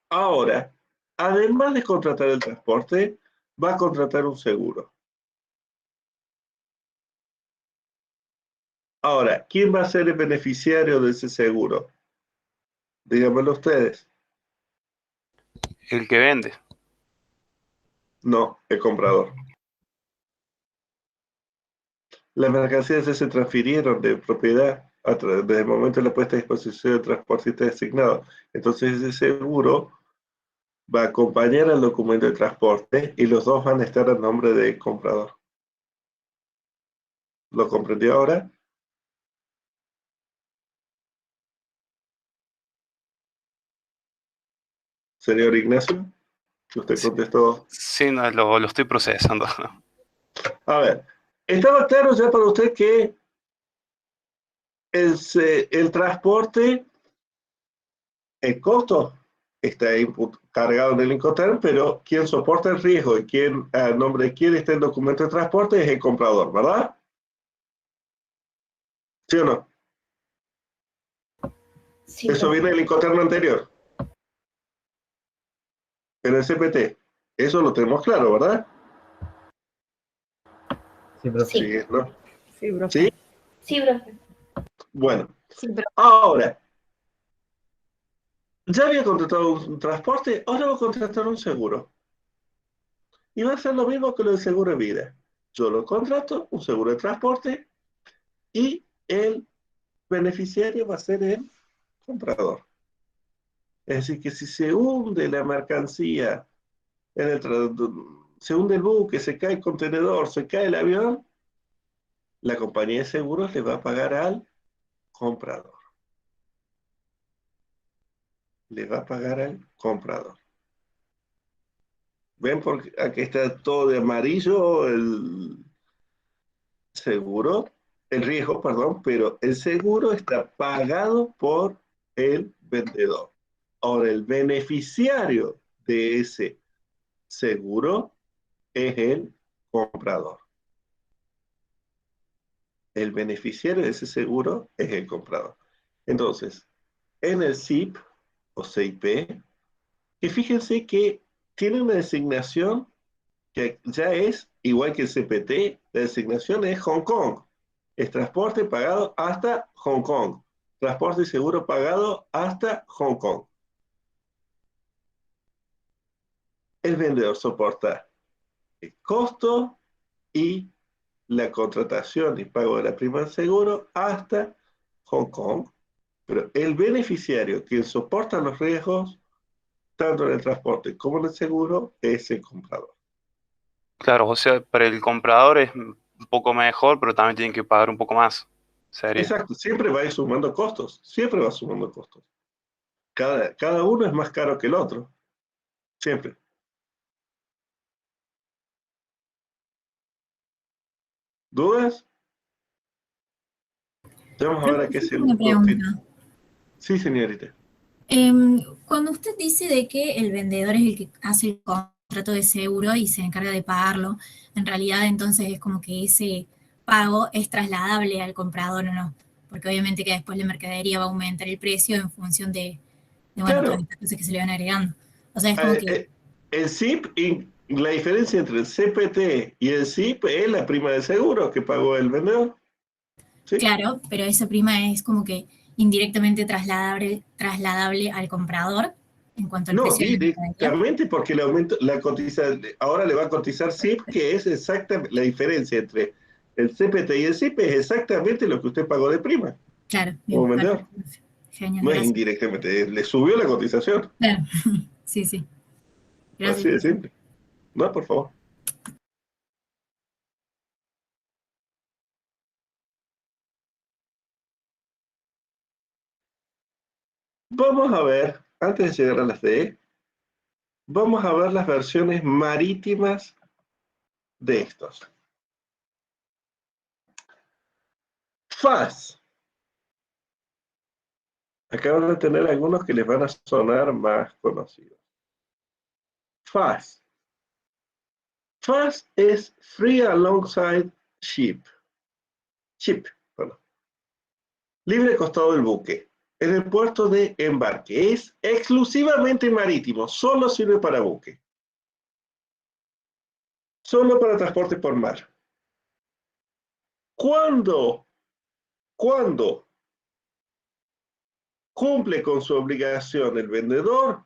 ahora, además de contratar el transporte, va a contratar un seguro. Ahora, ¿quién va a ser el beneficiario de ese seguro? Díganmelo ustedes. El que vende. No, el comprador. Las mercancías ya se transfirieron de propiedad desde el momento de la puesta a disposición del transportista designado. Entonces ese seguro va a acompañar al documento de transporte y los dos van a estar a nombre del comprador. ¿Lo comprendió ahora? Señor Ignacio, que usted contestó. Sí, no, lo estoy procesando. A ver, ¿estaba claro ya para usted que el transporte, el costo está cargado en el Incoterm, pero quien soporta el riesgo y a nombre de quién está el documento de transporte es el comprador, ¿verdad? ¿Sí o no? Sí, Eso viene del Incoterm anterior. En el CPT. Eso lo tenemos claro, ¿verdad? Sí, profe. Sí, ¿no? Sí, profe. ¿Sí? Sí, profe. Bueno, Sí, pero ahora, ya había contratado un transporte, ahora voy a contratar un seguro. Y va a ser lo mismo que lo del seguro de vida. Yo lo contrato, un seguro de transporte, y el beneficiario va a ser el comprador. Es decir, que si se hunde la mercancía, se hunde el buque, se cae el contenedor, se cae el avión, la compañía de seguros le va a pagar al comprador. Le va a pagar al comprador. ¿Ven? Porque aquí está todo de amarillo el seguro, el riesgo, perdón, pero el seguro está pagado por el vendedor. Ahora, el beneficiario de ese seguro es el comprador. El beneficiario de ese seguro es el comprador. Entonces, en el SIP o CIP, que fíjense que tiene una designación que ya es igual que el CPT, la designación es Hong Kong. Es transporte pagado hasta Hong Kong. Transporte y seguro pagado hasta Hong Kong. El vendedor soporta el costo y la contratación y pago de la prima del seguro hasta Hong Kong. Pero el beneficiario, quien soporta los riesgos, tanto en el transporte como en el seguro, es el comprador. Claro, o sea, para el comprador es un poco mejor, pero también tienen que pagar un poco más. Sería. Exacto, siempre va a ir sumando costos, siempre va sumando costos. Cada uno es más caro que el otro, siempre. ¿Dudas? Vamos a ver a qué se... Una pregunta. Sí, señorita. Cuando usted dice de que el vendedor es el que hace el contrato de seguro y se encarga de pagarlo, en realidad entonces es como que ese pago es trasladable al comprador o no, porque obviamente que después la mercadería va a aumentar el precio en función de bueno, todas Claro, estas cosas que se le van agregando. O sea, es como que, el SIP, la diferencia entre el CPT y el SIP es la prima de seguro que pagó el vendedor. ¿Sí? claro, pero esa prima es como que indirectamente trasladable al comprador en cuanto al No, precio de la mercadería. directamente porque le aumenta ahora le va a cotizar SIP, que es exactamente la diferencia entre el CPT y el SIP, es exactamente lo que usted pagó de prima Claro, como bien, vendedor. perfecto. Genial, No es gracias. indirectamente, le subió la cotización. Claro, sí, sí. Gracias. Así de simple. No, por favor. Vamos a ver, antes de llegar a las D, vamos a ver las versiones marítimas de estos. FAS. Acá van a tener algunos que les van a sonar más conocidos. FAS. FAS es Free Alongside Ship. Perdón. Libre costado del buque. En el puerto de embarque. Es exclusivamente marítimo. Solo sirve para buque. Solo para transporte por mar. ¿Cuándo cumple con su obligación el vendedor?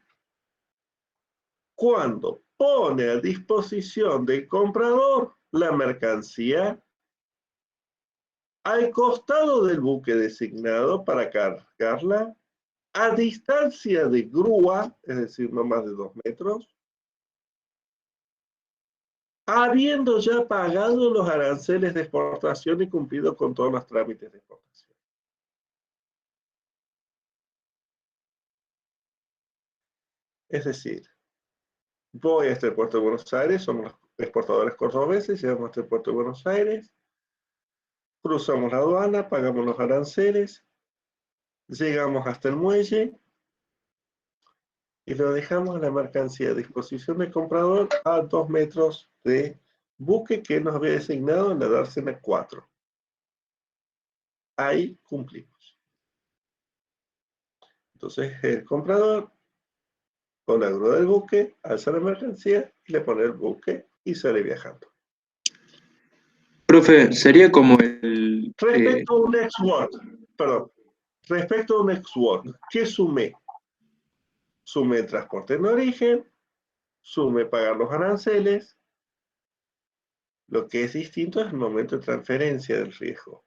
Cuando pone a disposición del comprador la mercancía al costado del buque designado para cargarla, a distancia de grúa, es decir, no más de 2 metros, habiendo ya pagado los aranceles de exportación y cumplido con todos los trámites de exportación. Es decir, voy a este puerto de Buenos Aires, somos los exportadores cordobeses, llegamos a este puerto de Buenos Aires, cruzamos la aduana, pagamos los aranceles, llegamos hasta el muelle y lo dejamos la mercancía a disposición del comprador a 2 metros de buque que nos había designado en la dársena 4. Ahí cumplimos. Entonces el comprador con la grúa del buque alza la mercancía y le pone el buque y sale viajando. Profe, sería como el... Respecto a un ex-word, perdón, respecto a un ex-word, ¿qué sumé? Sumé el transporte en origen, sumé pagar los aranceles. Lo que es distinto es el momento de transferencia del riesgo.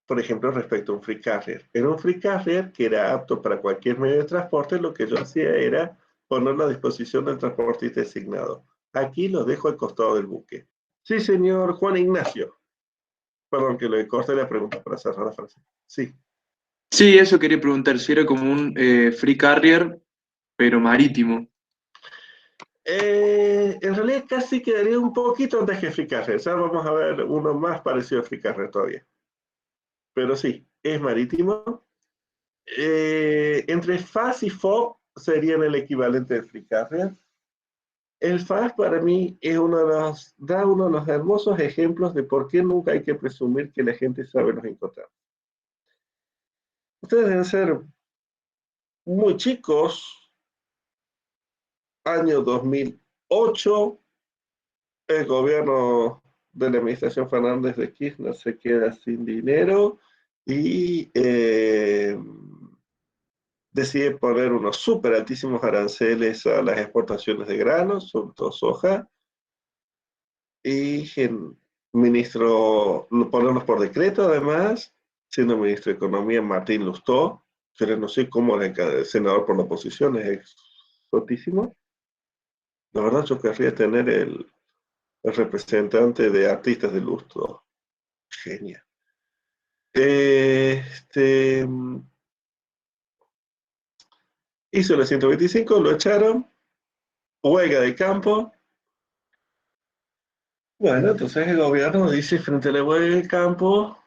Por ejemplo, respecto a un free carrier. En un free carrier que era apto para cualquier medio de transporte, lo que yo hacía era ponerlo a disposición del transportista designado. Aquí lo dejo al costado del buque. Sí, señor Juan Ignacio. Perdón, que le corte la pregunta para cerrar la frase. Sí. Sí, eso quería preguntar, si era como un free carrier, pero marítimo. En realidad casi quedaría un poquito antes que free carrier. Ya vamos a ver uno más parecido a free carrier todavía. Pero sí, es marítimo. Entre FAS y FOB serían el equivalente del free carrier. El FAS para mí es da uno de los hermosos ejemplos de por qué nunca hay que presumir que la gente sabe los incoterms. Ustedes deben ser muy chicos. Año 2008, el gobierno de la administración Fernández de Kirchner se queda sin dinero y decide poner unos súper altísimos aranceles a las exportaciones de granos, sobre todo soja, y el ministro, ponerlos por decreto además, siendo ministro de Economía Martín Lustó, que no sé cómo el senador por la oposición, es exotísimo. La verdad yo querría tener el representante de artistas de Lustó. Genial. Hizo el 125, lo echaron, huelga de campo. Bueno, entonces el gobierno dice frente a la huelga de campo,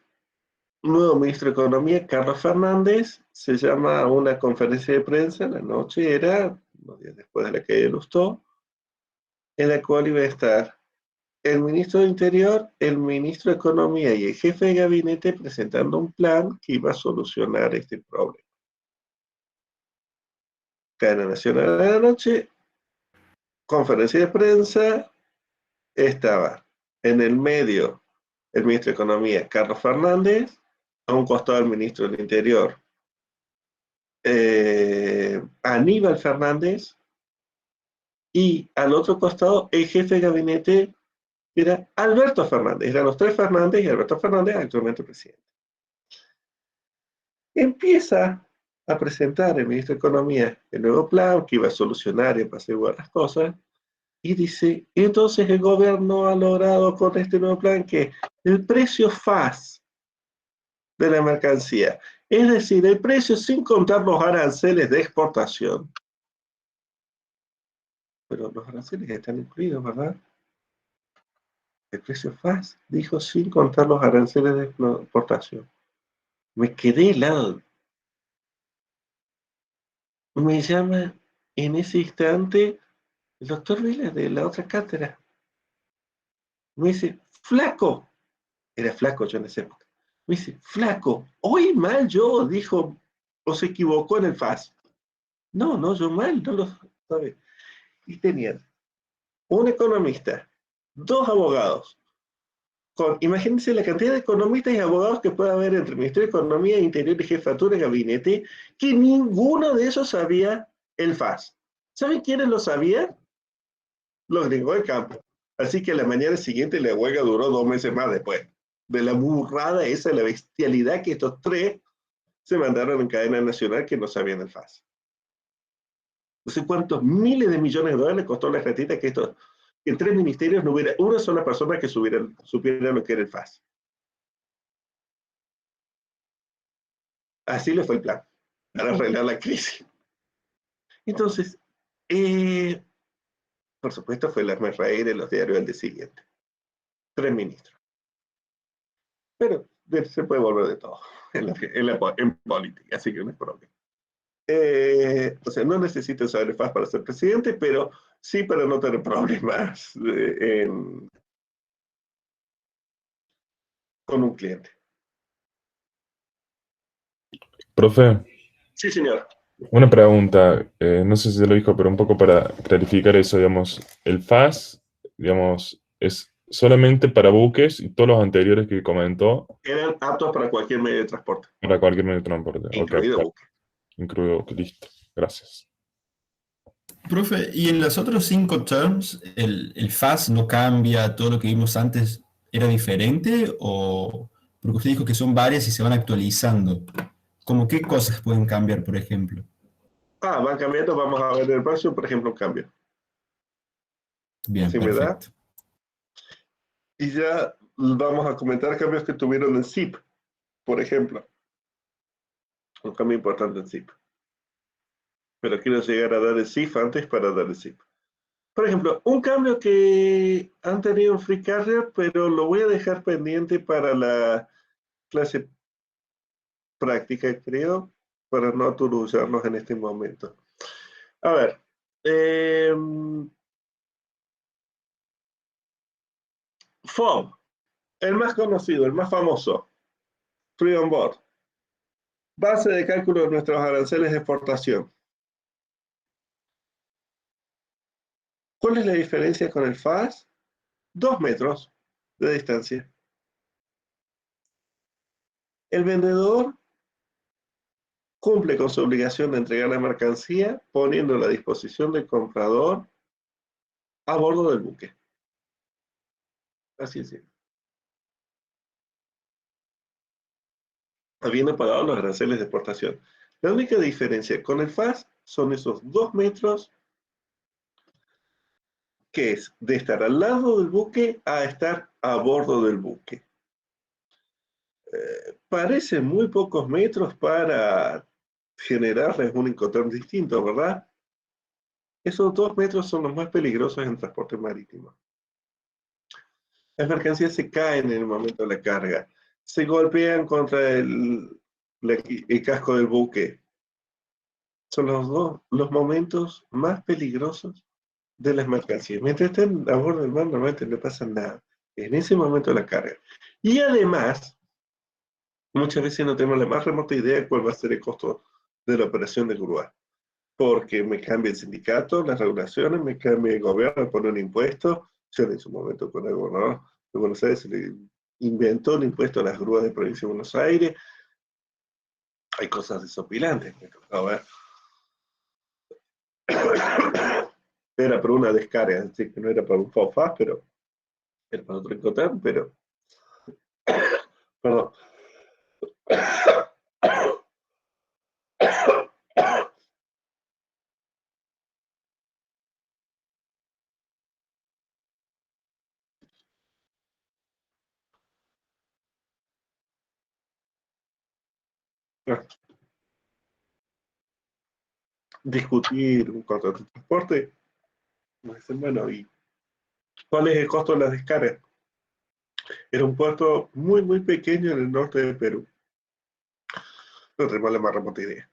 nuevo ministro de Economía, Carlos Fernández, se llama a una conferencia de prensa, la noche era, unos días después de la caída de Lustó, en la cual iba a estar el ministro de Interior, el ministro de Economía y el jefe de gabinete presentando un plan que iba a solucionar este problema. Cadena Nacional de la noche, conferencia de prensa, estaba en el medio el ministro de Economía, Carlos Fernández, a un costado el ministro del Interior, Aníbal Fernández, y al otro costado el jefe de gabinete era Alberto Fernández. Eran los tres Fernández y Alberto Fernández, actualmente presidente. Empieza a presentar el ministro de Economía el nuevo plan que iba a solucionar y apaciguar las cosas, y dice, entonces el gobierno ha logrado con este nuevo plan que el precio FAS de la mercancía, es decir, el precio sin contar los aranceles de exportación, pero los aranceles están incluidos, ¿verdad? El precio FAS, dijo, sin contar los aranceles de exportación. Me quedé helado. Me llama en ese instante el doctor Vila de la otra cátedra. Me dice, flaco. Era flaco yo en esa época. Me dice, flaco, oí mal yo, dijo, o se equivocó en el FAS. No, yo mal, no lo sabe. Y tenían un economista, dos abogados. Imagínense la cantidad de economistas y abogados que puede haber entre el Ministerio de Economía, Interior y Jefatura de Gabinete, que ninguno de esos sabía el FAS. ¿Saben quiénes lo sabían? Los gringos del campo. Así que a la mañana siguiente la huelga duró 2 meses más después. De la burrada esa, la bestialidad que estos tres se mandaron en cadena nacional que no sabían el FAS. No sé cuántos miles de millones de dólares costó la ratita que en 3 ministerios no hubiera una sola persona que supiera lo que era el FAS. Así le fue el plan, para arreglar la crisis. Entonces, por supuesto, fue la reír en los diarios del día siguiente. 3 ministros. Pero se puede volver de todo en política, así que no es problema. O sea, no necesita saber el FAS para ser presidente, pero sí para no tener problemas con un cliente. Profe, Sí, señor. una pregunta, no sé si se lo dijo, pero un poco para clarificar eso, digamos, el FAS, digamos, es solamente para buques y todos los anteriores que comentó. Eran aptos para cualquier medio de transporte. Para cualquier medio de transporte. Incluido Okay. buque. Incluido buque, listo. Gracias. Profe, y en los otros 5 terms, ¿el FAS no cambia? ¿Todo lo que vimos antes era diferente? ¿O porque usted dijo que son varias y se van actualizando? ¿Cómo qué cosas pueden cambiar, por ejemplo? Van cambiando, vamos a ver el próximo, por ejemplo, un cambio. Bien, ¿Sí perfecto. me da? Y ya vamos a comentar cambios que tuvieron en ZIP, por ejemplo. Un cambio importante en ZIP. Pero quiero llegar a dar el ZIP antes para dar el ZIP. Por ejemplo, un cambio que han tenido en Free Carrier, pero lo voy a dejar pendiente para la clase práctica, creo, para no aturullarnos en este momento. A ver. FOB, el más conocido, el más famoso. Free on Board. Base de cálculo de nuestros aranceles de exportación. ¿Cuál es la diferencia con el FAS? 2 metros de distancia. El vendedor cumple con su obligación de entregar la mercancía poniéndola a disposición del comprador a bordo del buque. Así es. Habiendo pagado los aranceles de exportación. La única diferencia con el FAS son esos 2 metros que es de estar al lado del buque a estar a bordo del buque. Parecen muy pocos metros para generarles un Incoterm distinto, ¿verdad? Esos 2 metros son los más peligrosos en transporte marítimo. Las mercancías se caen en el momento de la carga, se golpean contra el casco del buque. Son los momentos más peligrosos de las mercancías. Mientras estén a bordo del mar, normalmente no pasa nada. En ese momento de la carga. Y además, muchas veces no tenemos la más remota idea de cuál va a ser el costo de la operación de grúa. Porque me cambia el sindicato, las regulaciones, me cambia el gobierno, me pone un impuesto. Yo en su momento con el gobernador de Buenos Aires se le inventó el impuesto a las grúas de provincia de Buenos Aires. Hay cosas desopilantes. A ver. Era para una descarga, así que no era para un FOFAS, pero era para otro Incoterm, pero perdón. Discutir un contrato de transporte, me dicen, bueno, ¿y cuál es el costo de la descarga? Era un puerto muy, muy pequeño en el norte de Perú. No tenemos la más remota idea.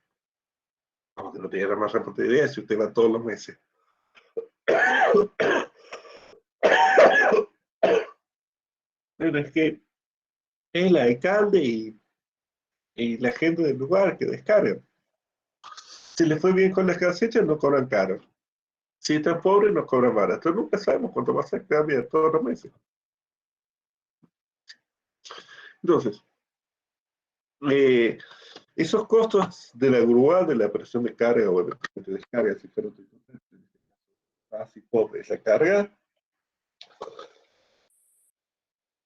Vamos, que no tiene la más remota idea si usted va todos los meses. Pero es que es el alcalde y la gente del lugar que descargan. Si les fue bien con las cosechas, no cobran caro. Si están pobres, nos cobran barato. Nunca sabemos cuánto va a ser cambia todos los meses. Entonces, esos costos de la grúa, de la presión de carga o de descarga, si fuera fácil, pobre, esa carga,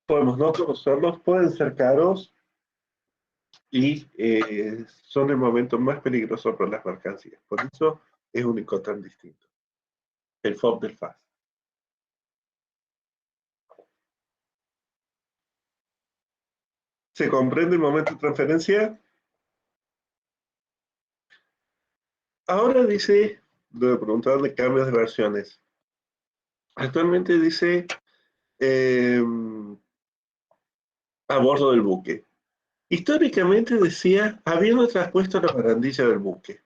Podemos no conocerlos, pueden ser caros y son el momento más peligroso para las mercancías. Por eso es único tan distinto. El FOB del FAS. ¿Se comprende el momento de transferencia? Ahora dice, debo preguntarle cambios de versiones. Actualmente dice a bordo del buque. Históricamente decía, habiendo traspuesto la barandilla del buque.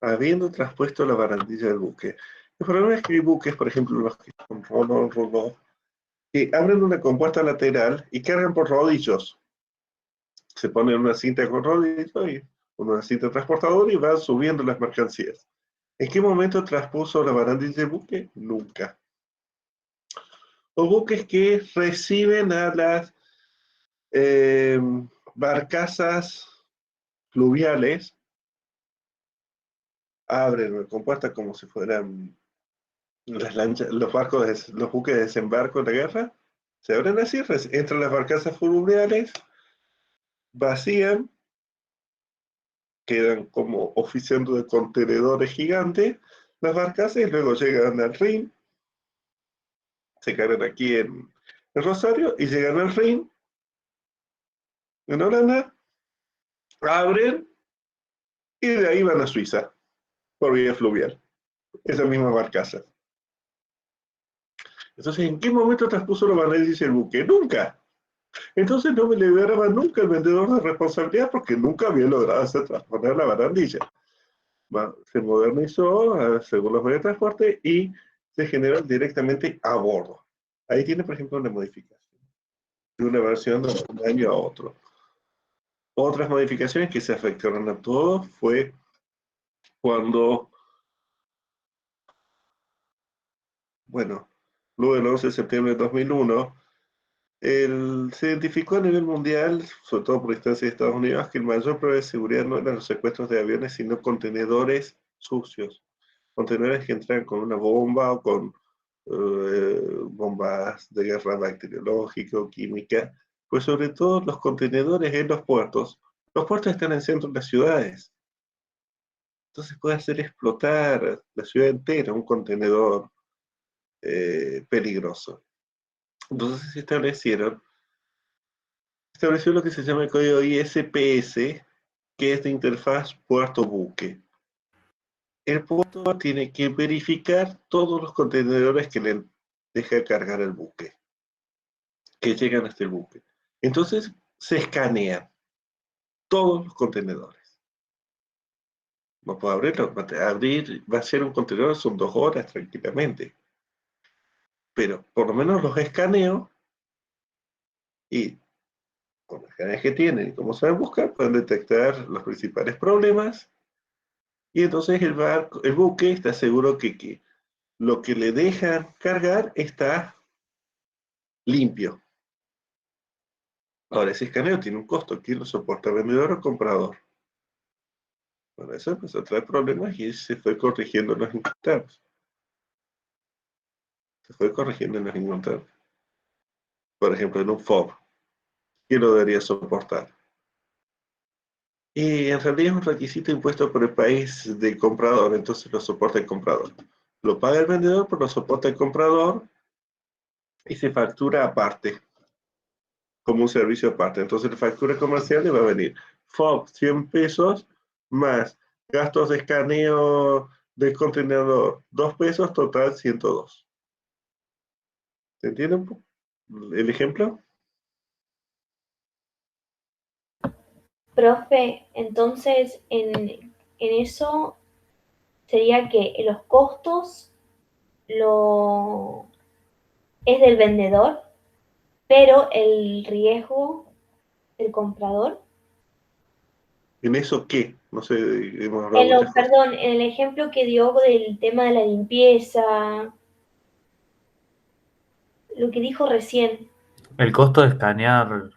Habiendo traspuesto la barandilla del buque. El problema es que hay buques, por ejemplo, los que son Ro-Ro, que abren una compuerta lateral y cargan por rodillos. Se ponen una cinta con rodillos y una cinta transportadora y van subiendo las mercancías. ¿En qué momento traspuso la barandilla del buque? Nunca. O buques que reciben a las barcazas fluviales, abren la compuerta como si fueran las lanchas, los buques de desembarco de la guerra, se abren así, entran las barcazas fluviales, vacían, quedan como oficiando de contenedores gigantes las barcazas y luego llegan al Rin, se cargan aquí en Rosario y llegan al Rin, en Holanda, abren y de ahí van a Suiza por vía fluvial, esas mismas barcazas. Entonces, ¿en qué momento traspuso la barandilla el buque? Nunca. Entonces no me liberaba nunca el vendedor de responsabilidad porque nunca había logrado hacer transponer la barandilla. Se modernizó según los medios de transporte y se generó directamente a bordo. Ahí tiene, por ejemplo, una modificación de una versión de un año a otro. Otras modificaciones que se afectaron a todos fue cuando, bueno, luego del 11 de septiembre de 2001, se identificó a nivel mundial, sobre todo por instancia de Estados Unidos, que el mayor problema de seguridad no eran los secuestros de aviones, sino contenedores sucios. Contenedores que entran con una bomba o con bombas de guerra bacteriológica o química, pues sobre todo los contenedores en los puertos. Los puertos están en el centro de las ciudades. Entonces puede hacer explotar la ciudad entera un contenedor peligroso. Entonces se estableció lo que se llama el código ISPS, que es de interfaz puerto-buque. El puerto tiene que verificar todos los contenedores que le deja cargar el buque, que llegan hasta el buque. Entonces se escanean todos los contenedores. No puedo abrirlo, va a ser un contenedor, son 2 horas tranquilamente. Pero por lo menos los escaneo y con las cadenas que tienen y cómo saben buscar, pueden detectar los principales problemas y entonces el buque está seguro que lo que le dejan cargar está limpio. Ahora, ese escaneo tiene un costo. ¿Quién lo soporta? ¿Vendedor o comprador? Bueno, eso empezó a traer problemas y se fue corrigiendo en los inventarios. Por ejemplo, en un FOB. ¿Quién lo debería soportar? Y en realidad es un requisito impuesto por el país del comprador, entonces lo soporta el comprador. Lo paga el vendedor, pero lo soporta el comprador y se factura aparte, como un servicio aparte. Entonces la factura comercial le va a venir FOB 100 pesos más gastos de escaneo del contenedor 2 pesos, total 102. ¿Se entiende el ejemplo? Profe, entonces en eso sería que los costos es del vendedor, pero el riesgo del comprador. ¿En eso qué? No sé, hemos hablado Perdón, en el ejemplo que dio del tema de la limpieza, lo que dijo recién. El costo de escanear.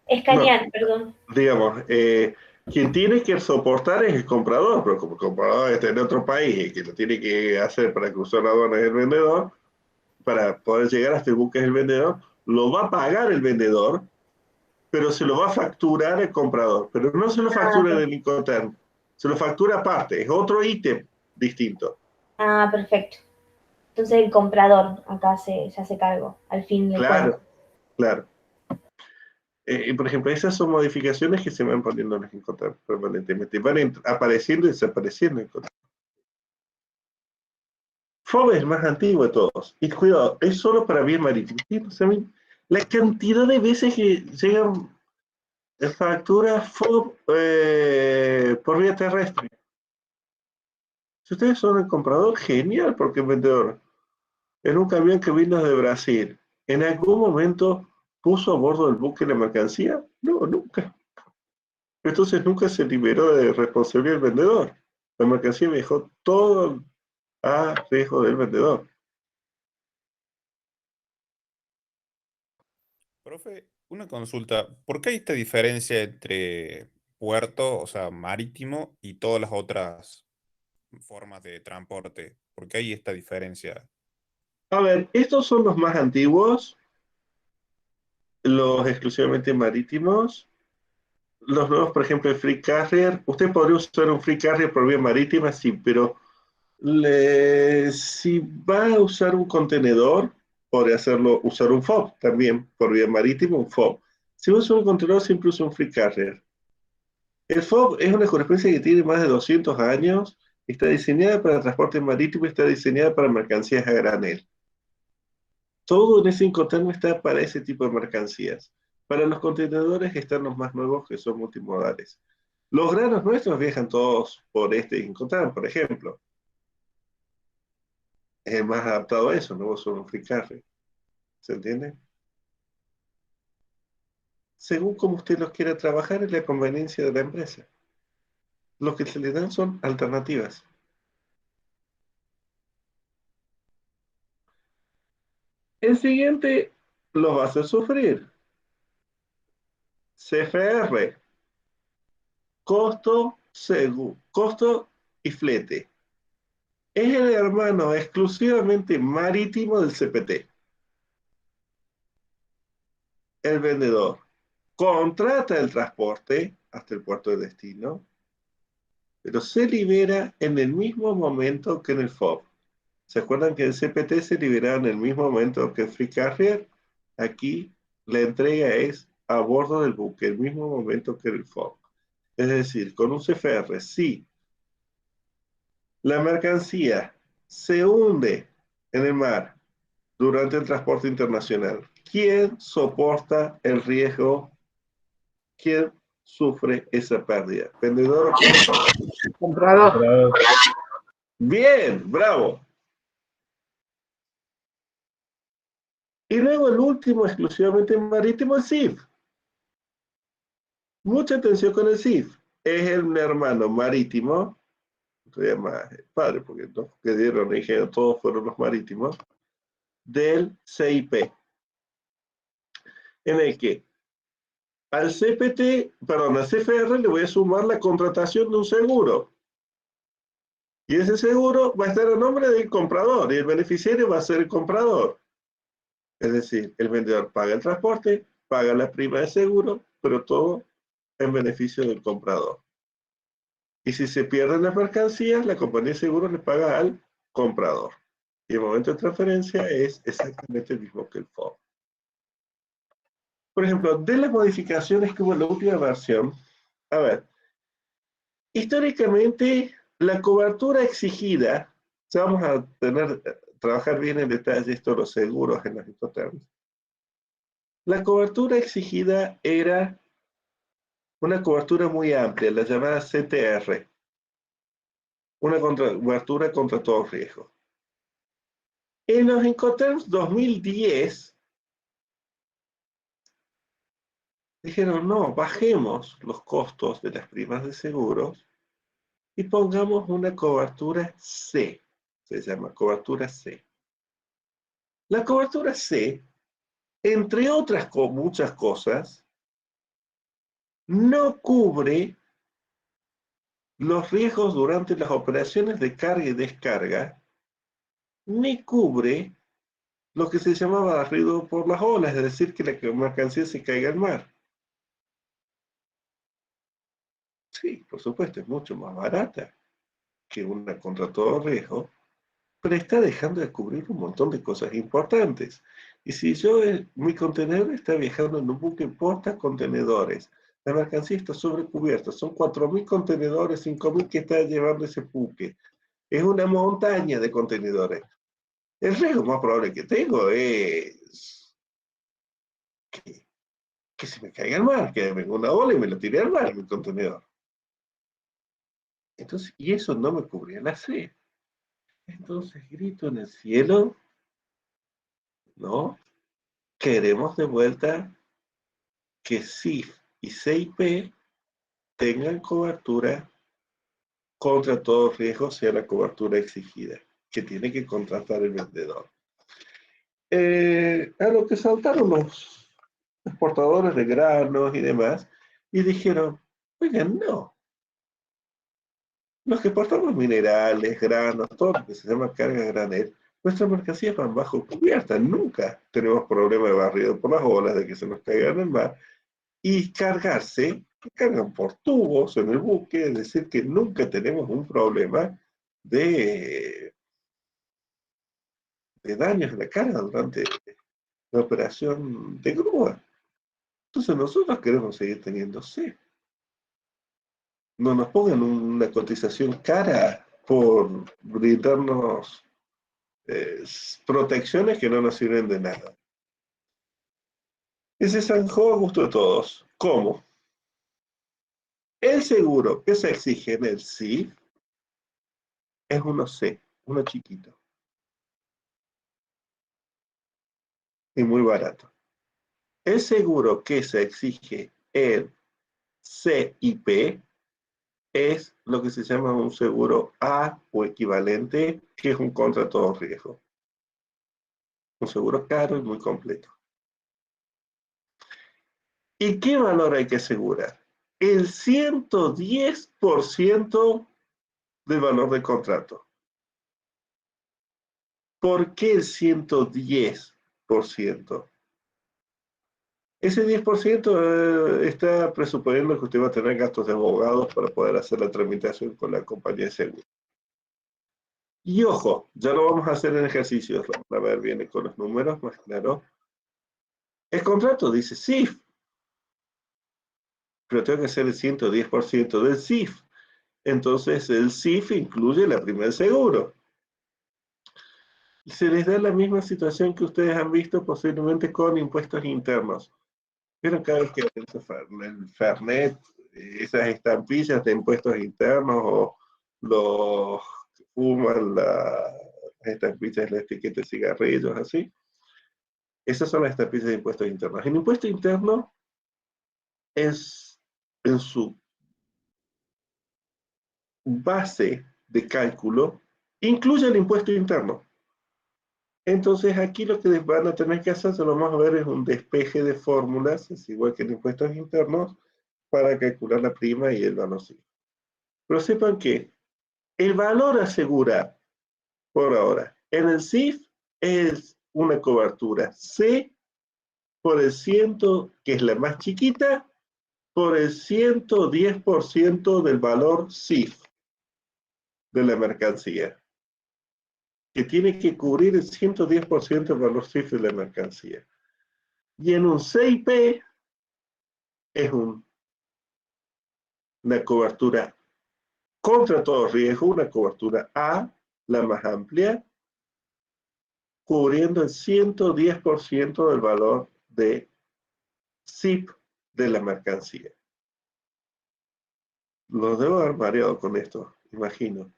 Escanear, perdón. Digamos, quien tiene que soportar es el comprador, pero como el comprador está en otro país y que lo tiene que hacer para cruzar la aduana es el vendedor, para poder llegar hasta el buque del vendedor, lo va a pagar el vendedor, pero se lo va a facturar el comprador. Pero no se lo factura en el Incoterm, se lo factura aparte, es otro ítem distinto. Ah, perfecto. Entonces el comprador acá se hace cargo, al fin de Claro, cuentas. claro. Por ejemplo, esas son modificaciones que se van poniendo en los Incoterm permanentemente. Van apareciendo y desapareciendo en Incoterm. FOB es más antiguo de todos. Y cuidado, es solo para bien marítimo. ¿Sí? O sea, la cantidad de veces que llegan facturas FOB por vía terrestre. Si ustedes son el comprador, genial, porque el vendedor, en un camión que vino de Brasil, ¿en algún momento puso a bordo del buque la mercancía? No, nunca. Entonces nunca se liberó de responsabilidad del vendedor. La mercancía dejó todo a riesgo del vendedor. Profe, una consulta. ¿Por qué hay esta diferencia entre puerto, o sea, marítimo, y todas las otras formas de transporte? ¿Por qué hay esta diferencia? A ver, estos son los más antiguos, los exclusivamente marítimos. Los nuevos, por ejemplo, el Free Carrier. Usted podría usar un Free Carrier por vía marítima, sí, pero si va a usar un contenedor, podría usar un FOB también, por vía marítima, un FOB. Si va a usar un contenedor, siempre usa un Free Carrier. El FOB es una jurisprudencia que tiene más de 200 años, está diseñada para transporte marítimo y está diseñada para mercancías a granel. Todo en ese Incoterm está para ese tipo de mercancías. Para los contenedores están los más nuevos que son multimodales. Los granos nuestros viajan todos por este Incoterm, por ejemplo. Es el más adaptado a eso, no son un free carrier. ¿Se entiende? Según como usted los quiera trabajar, es la conveniencia de la empresa. Lo que se le dan son alternativas. El siguiente lo va a hacer sufrir. CFR. Costo y flete. Es el hermano exclusivamente marítimo del CPT. El vendedor contrata el transporte hasta el puerto de destino, pero se libera en el mismo momento que en el FOB. ¿Se acuerdan que el CPT se liberaba en el mismo momento que el Free Carrier? Aquí la entrega es a bordo del buque, el mismo momento que el FOB. Es decir, con un CFR, sí, la mercancía se hunde en el mar durante el transporte internacional. ¿Quién soporta el riesgo? ¿Quién sufre esa pérdida? ¿Vendedor o comprador? Comprador. Bien, bravo. Y luego el último, exclusivamente marítimo, el CIF. Mucha atención con el CIF. Es el hermano marítimo, se llama padre, porque los que dieron origen todos fueron los marítimos, del CIP. En el que al CFR le voy a sumar la contratación de un seguro. Y ese seguro va a estar a nombre del comprador y el beneficiario va a ser el comprador. Es decir, el vendedor paga el transporte, paga la prima de seguro, pero todo en beneficio del comprador. Y si se pierden las mercancías, la compañía de seguros le paga al comprador. Y el momento de transferencia es exactamente el mismo que el FOB. Por ejemplo, de las modificaciones que hubo en la última versión, a ver, históricamente la cobertura exigida, vamos a trabajar bien en detalle esto de los seguros en los Incoterms. La cobertura exigida era una cobertura muy amplia, la llamada CTR, una cobertura contra todo riesgo. En los Incoterms 2010, dijeron, no, bajemos los costos de las primas de seguros y pongamos una cobertura C, se llama cobertura C. La cobertura C, entre otras muchas cosas, no cubre los riesgos durante las operaciones de carga y descarga, ni cubre lo que se llama barrido por las olas, es decir, que la mercancía se caiga al mar. Sí, por supuesto, es mucho más barata que una contra todo riesgo, pero está dejando de cubrir un montón de cosas importantes. Y si mi contenedor está viajando en un buque porta contenedores, la mercancía está sobrecubierta, son 4.000 contenedores, 5.000 que está llevando ese buque. Es una montaña de contenedores. El riesgo más probable que tengo es que se me caiga al mar, que venga una ola y me lo tire al mar mi contenedor. Entonces, y eso no me cubría la C. Entonces grito en el cielo, ¿no? Queremos de vuelta que CIF y CIP tengan cobertura contra todo riesgo, sea la cobertura exigida, que tiene que contratar el vendedor. A lo que saltaron los exportadores de granos y demás, y dijeron, oigan, no. Los que exportamos minerales, granos, todo lo que se llama carga granel, nuestras mercancías van bajo cubierta. Nunca tenemos problema de barrido por las olas, de que se nos caigan en el mar. Y cargarse, cargan por tubos en el buque, es decir, que nunca tenemos un problema de daños en la carga durante la operación de grúa. Entonces nosotros queremos seguir teniendo C. No nos pongan una cotización cara por brindarnos protecciones que no nos sirven de nada. Ese zanjó a gusto de todos. ¿Cómo? El seguro que se exige en el CIF es uno C, uno chiquito. Y muy barato. El seguro que se exige en CIP es lo que se llama un seguro A o equivalente, que es un contra todo riesgo. Un seguro caro y muy completo. ¿Y qué valor hay que asegurar? El 110% del valor del contrato. ¿Por qué el 110%? Ese 10% está presuponiendo que usted va a tener gastos de abogados para poder hacer la tramitación con la compañía de seguro. Y ojo, ya lo vamos a hacer en ejercicios, a ver, viene con los números más claro. El contrato dice CIF, pero tengo que hacer el 110% del CIF. Entonces el CIF incluye la primer seguro. Y se les da la misma situación que ustedes han visto posiblemente con impuestos internos. Pero cada vez que el Fernet, esas estampillas de impuestos internos o los que fuman las estampillas de la etiqueta de cigarrillos, así. Esas son las estampillas de impuestos internos. El impuesto interno es en su base de cálculo, incluye el impuesto interno. Entonces aquí lo que van a tener que hacer, se lo vamos a ver, es un despeje de fórmulas, es igual que en impuestos internos, para calcular la prima y el valor CIF. Pero sepan que el valor a asegurar, por ahora, en el CIF es una cobertura C por el 100, que es la más chiquita, por el 110% del valor CIF de la mercancía, que tiene que cubrir el 110% del valor CIF de la mercancía. Y en un CIP es una cobertura contra todo riesgo, una cobertura A, la más amplia, cubriendo el 110% del valor de CIP de la mercancía. Los debo haber mareado con esto, imagino.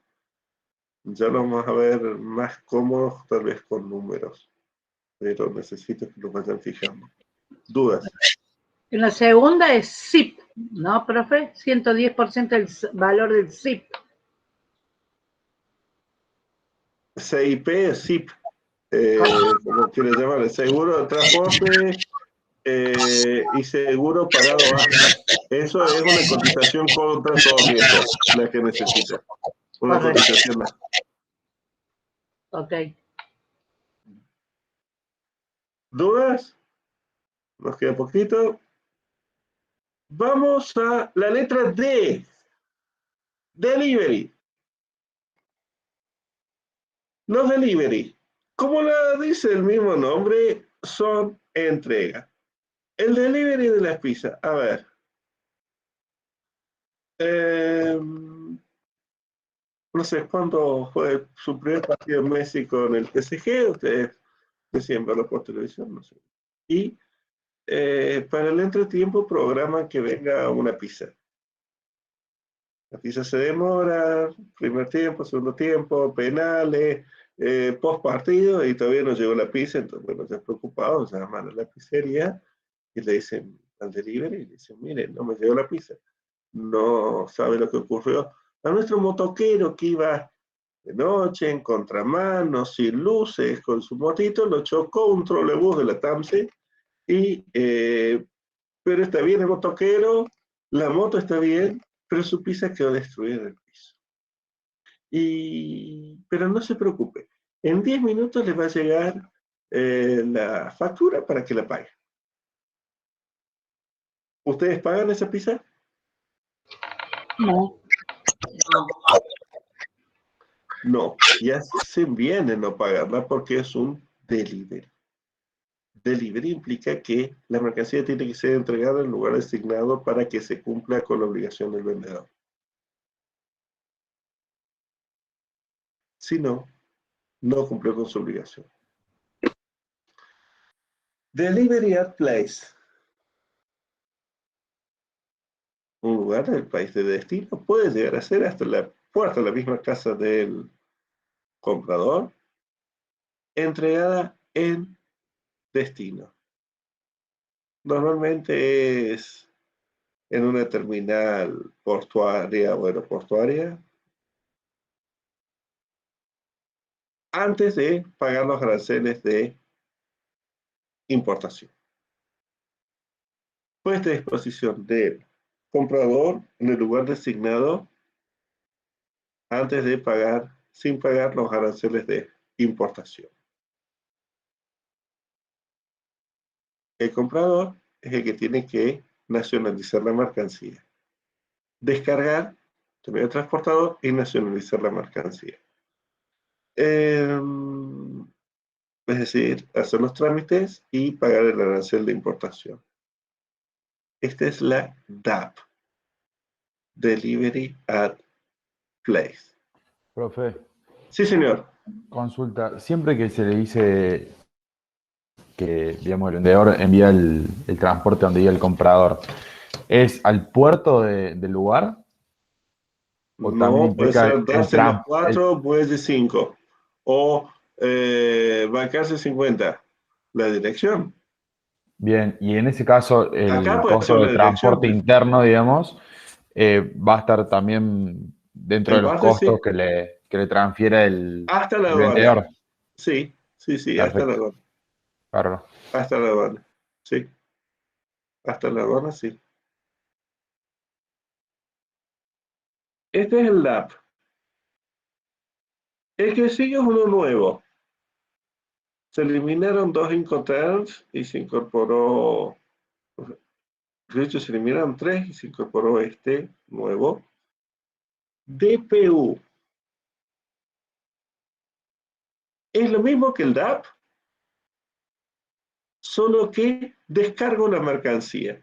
Ya lo vamos a ver más cómodos, tal vez con números, pero necesito que lo vayan fijando. ¿Dudas? En la segunda es CIP, ¿no, profe? 110% del valor del CIP. CIP, CIP, como quiere llamar, el seguro de transporte y seguro pagado A. Eso es una cotización contra todo riesgo, la que necesita. Una cotización A. Ok. ¿Dudas? Nos queda poquito. Vamos a la letra D. Delivery. Los delivery, como la dice el mismo nombre, son entrega. El delivery de las pizzas. A ver. No sé cuándo fue su primer partido en Messi con el PSG. Ustedes decían verlo por televisión, no sé. Y para el entretiempo programan que venga una pizza. La pizza se demora, primer tiempo, segundo tiempo, penales, post partido, y todavía no llegó la pizza. Entonces, bueno, ya preocupados, llaman a la pizzería y le dicen al delivery, y le dicen, miren, no me llegó la pizza. No sabe lo que ocurrió. A nuestro motoquero que iba de noche, en contramano, sin luces, con su motito, lo chocó un trolebús de la TAMSE, pero está bien el motoquero, la moto está bien, pero su pizza quedó destruida en el piso. Pero no se preocupe, en 10 minutos le va a llegar la factura para que la pague. ¿Ustedes pagan esa pizza? No. No, y hacen bien en no pagarla porque es un delivery. Delivery implica que la mercancía tiene que ser entregada en el lugar designado para que se cumpla con la obligación del vendedor. Si no, no cumplió con su obligación. Delivery at place. Un lugar del país de destino puede llegar a ser hasta la puerta de la misma casa del comprador, entregada en destino. Normalmente es en una terminal portuaria o aeroportuaria, antes de pagar los aranceles de importación. Puesta a disposición del comprador en el lugar designado antes de pagar, sin pagar los aranceles de importación. El comprador es el que tiene que nacionalizar la mercancía, descargar el transportador y nacionalizar la mercancía. Es decir, hacer los trámites y pagar el arancel de importación. Esta es la DAP, Delivery at Place. Profe. Sí, señor. Consulta, siempre que se le dice que, digamos, el vendedor envía el transporte donde llega el comprador, ¿es al puerto del lugar? ¿O también No, puede implica ser darse los 4, pues de 5. O bancarse 50. La dirección. Bien, y en ese caso Acá el puede ser costo la de dirección. transporte interno, digamos, va a estar también dentro de En los parte sí. costos que le transfiere el Hasta la aduana. vendedor. Sí, hasta la Perfecto. aduana. Claro. Hasta la aduana. Sí. Hasta la aduana, sí. Este es el DAP. El que sigue es uno nuevo. Se eliminaron 2 Incoterms y se incorporó, de hecho se eliminaron 3 y se incorporó este nuevo. DPU. Es lo mismo que el DAP, solo que descargo la mercancía.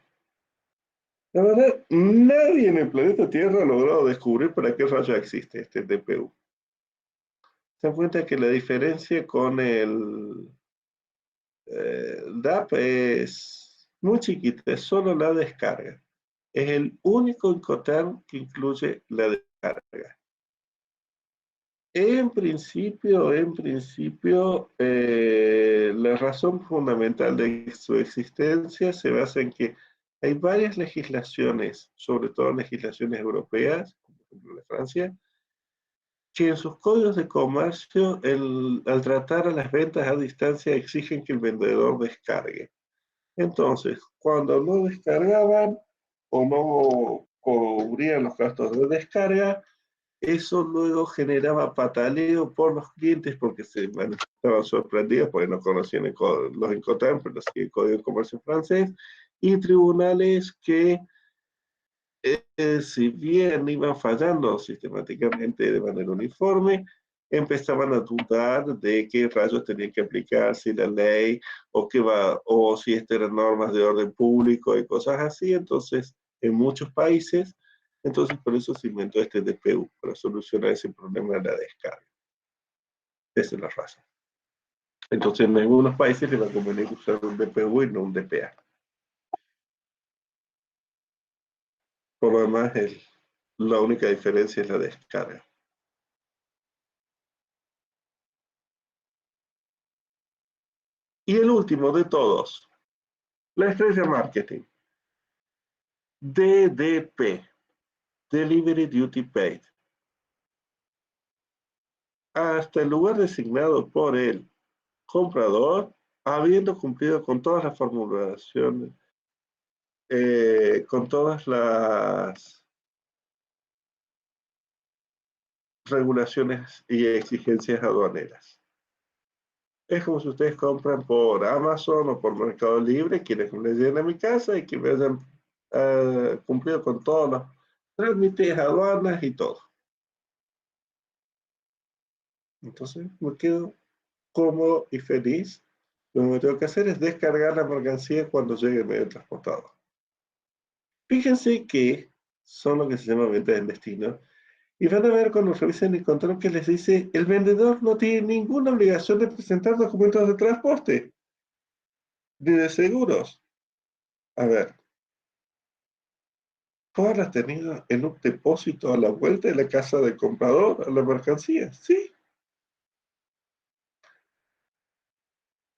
La verdad, nadie en el planeta Tierra ha logrado descubrir para qué rayo existe este DPU. Se dan cuenta que la diferencia con el DAP es muy chiquita, es solo la descarga. Es el único Incoterm que incluye la descarga. En principio, la razón fundamental de su existencia se basa en que hay varias legislaciones, sobre todo legislaciones europeas, como por ejemplo la Francia, que en sus códigos de comercio, al tratar a las ventas a distancia, exigen que el vendedor descargue. Entonces, cuando no descargaban o no cubrían los gastos de descarga, Eso luego generaba pataleo por los clientes porque se estaban sorprendidos porque no conocían los Incoterms, pero sí el Código de Comercio francés, y tribunales que, si bien iban fallando sistemáticamente de manera uniforme, empezaban a dudar de qué rayos tenían que aplicar, si la ley, o si estas eran normas de orden público y cosas así. Entonces, en muchos países, entonces por eso se inventó este DPU, para solucionar ese problema de la descarga. Esa es la razón. Entonces, en algunos países les va a convenir usar un DPU y no un DPA. Por lo demás, la única diferencia es la descarga. Y el último de todos, la estrella marketing. DDP, Delivery Duty Paid. Hasta el lugar designado por el comprador, habiendo cumplido con todas las formulaciones, con todas las regulaciones y exigencias aduaneras. Es como si ustedes compran por Amazon o por Mercado Libre, quieren que les lleguen a mi casa y que me hayan cumplido con todos los trámites, aduanas y todo. Entonces me quedo cómodo y feliz. Lo que tengo que hacer es descargar la mercancía cuando llegue el medio transportador. Fíjense que son lo que se llama venta del destino. Y van a ver cuando revisen el control que les dice, el vendedor no tiene ninguna obligación de presentar documentos de transporte, ni de seguros. A ver, ¿tú has tenido en un depósito a la vuelta de la casa del comprador a la mercancía? Sí.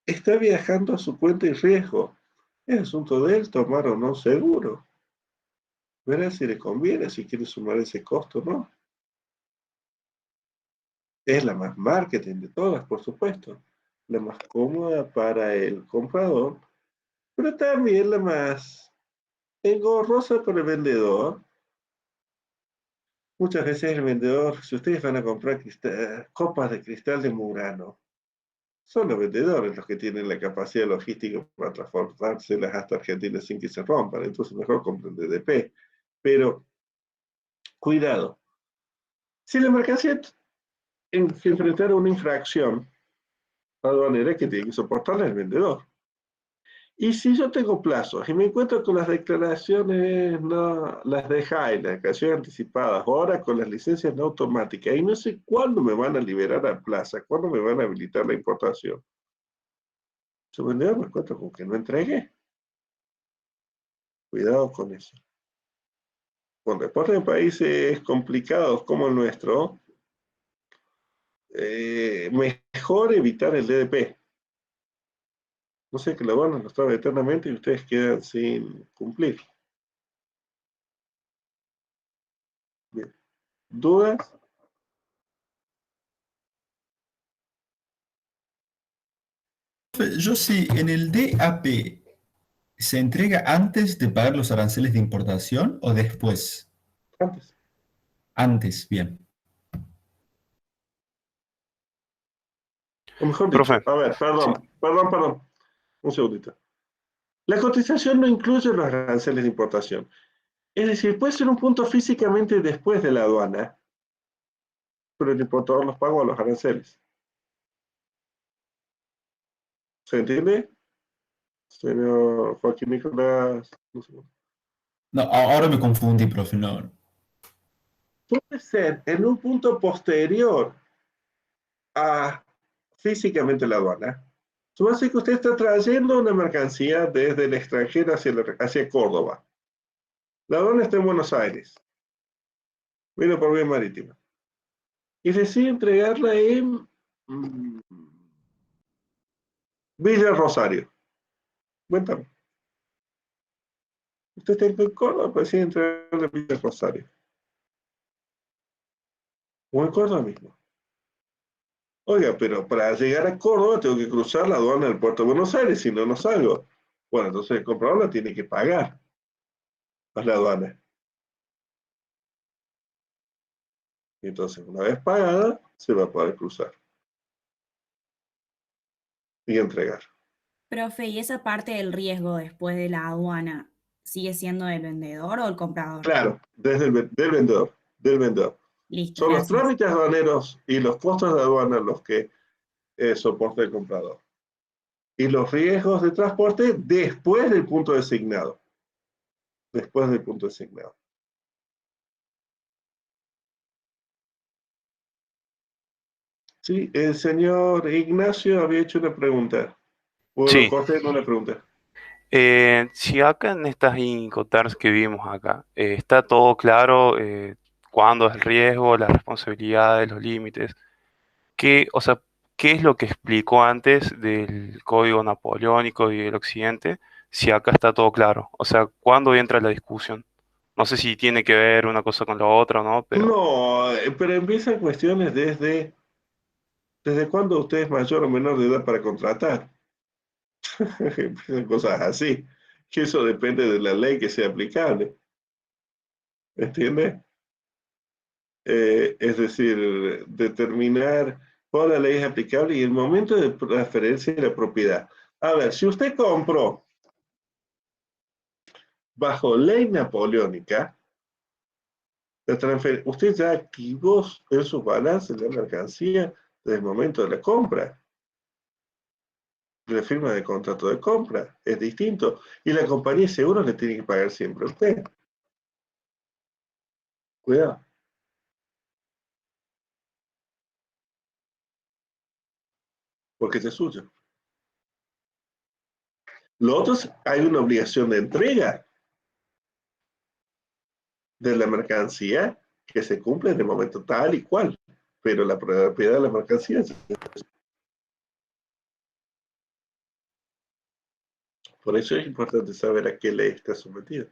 Está viajando a su cuenta y riesgo. Es asunto de él tomar o no seguro. Verá si le conviene, si quiere sumar ese costo, ¿no? Es la más marketing de todas, por supuesto. La más cómoda para el comprador, pero también la más engorrosa para el vendedor. Muchas veces el vendedor, si ustedes van a comprar copas de cristal de Murano, son los vendedores los que tienen la capacidad logística para transportárselas hasta Argentina sin que se rompan. Entonces mejor compren DDP. Pero, cuidado. Si la mercancía se enfrentara a una infracción aduanera, que tiene que soportarla el vendedor. Y si yo tengo plazos y me encuentro con las declaraciones, no, las de JAI, las declaraciones anticipadas, o ahora con las licencias no automáticas, y no sé cuándo me van a liberar a plaza, cuándo me van a habilitar la importación, su vendedor me encuentro con que no entregué. Cuidado con eso. Cuando después en países complicados como el nuestro, mejor evitar el DDP. No sé, que la aduana lo estaba eternamente y ustedes quedan sin cumplir. Bien. ¿Dudas? Yo sí, en el DAP, ¿se entrega antes de pagar los aranceles de importación o después? Antes. Antes, bien. O mejor dicho, a ver, perdón. Un segundito. La cotización no incluye los aranceles de importación. Es decir, puede ser un punto físicamente después de la aduana, pero el importador los pagó a los aranceles. ¿Se entiende? Señor Joaquín Nicolás. No, ahora me confundí, profe. No. Puede ser en un punto posterior a físicamente la aduana. Supone que usted está trayendo una mercancía desde el extranjero hacia Córdoba. La aduana está en Buenos Aires. Viene por vía marítima. Y decide entregarla en Villa Rosario. Cuéntame. Usted está en Córdoba, pues decide entregarla en Villa Rosario. O en Córdoba mismo. Oiga, pero para llegar a Córdoba tengo que cruzar la aduana del puerto de Buenos Aires, si no, no salgo. Bueno, entonces el comprador la tiene que pagar a la aduana. Y entonces, una vez pagada, se va a poder cruzar y entregar. Profe, ¿y esa parte del riesgo después de la aduana sigue siendo del vendedor o el comprador? Claro, desde del vendedor. Listo, Son los gracias. trámites aduaneros y los costos de aduana los que soporta el comprador. Y los riesgos de transporte después del punto designado. Después del punto designado. Sí, el señor Ignacio había hecho una pregunta. Bueno, Sí. corté con una pregunta. Si acá en estas Incoterms que vimos acá, está todo claro, cuándo es el riesgo, las responsabilidades, los límites, o sea, ¿qué es lo que explicó antes del Código Napoleónico y del Occidente? Si acá está todo claro, o sea, ¿cuándo entra la discusión? No sé si tiene que ver una cosa con la otra o no, pero No, pero empiezan cuestiones ¿desde cuándo usted es mayor o menor de edad para contratar? Empiezan cosas así. Que eso depende de la ley que sea aplicable. ¿Entiende? Es decir, determinar cuál la ley es aplicable y el momento de transferencia de la propiedad. A ver, si usted compró bajo ley napoleónica, usted ya activó en sus balances la mercancía desde el momento de la compra. La firma de contrato de compra es distinto. Y la compañía de seguros le tiene que pagar siempre a usted. Cuidado. Porque es suyo. Lo otro es, hay una obligación de entrega de la mercancía que se cumple en el momento tal y cual. Pero la propiedad de la mercancía es... Por eso es importante saber a qué ley está sometido.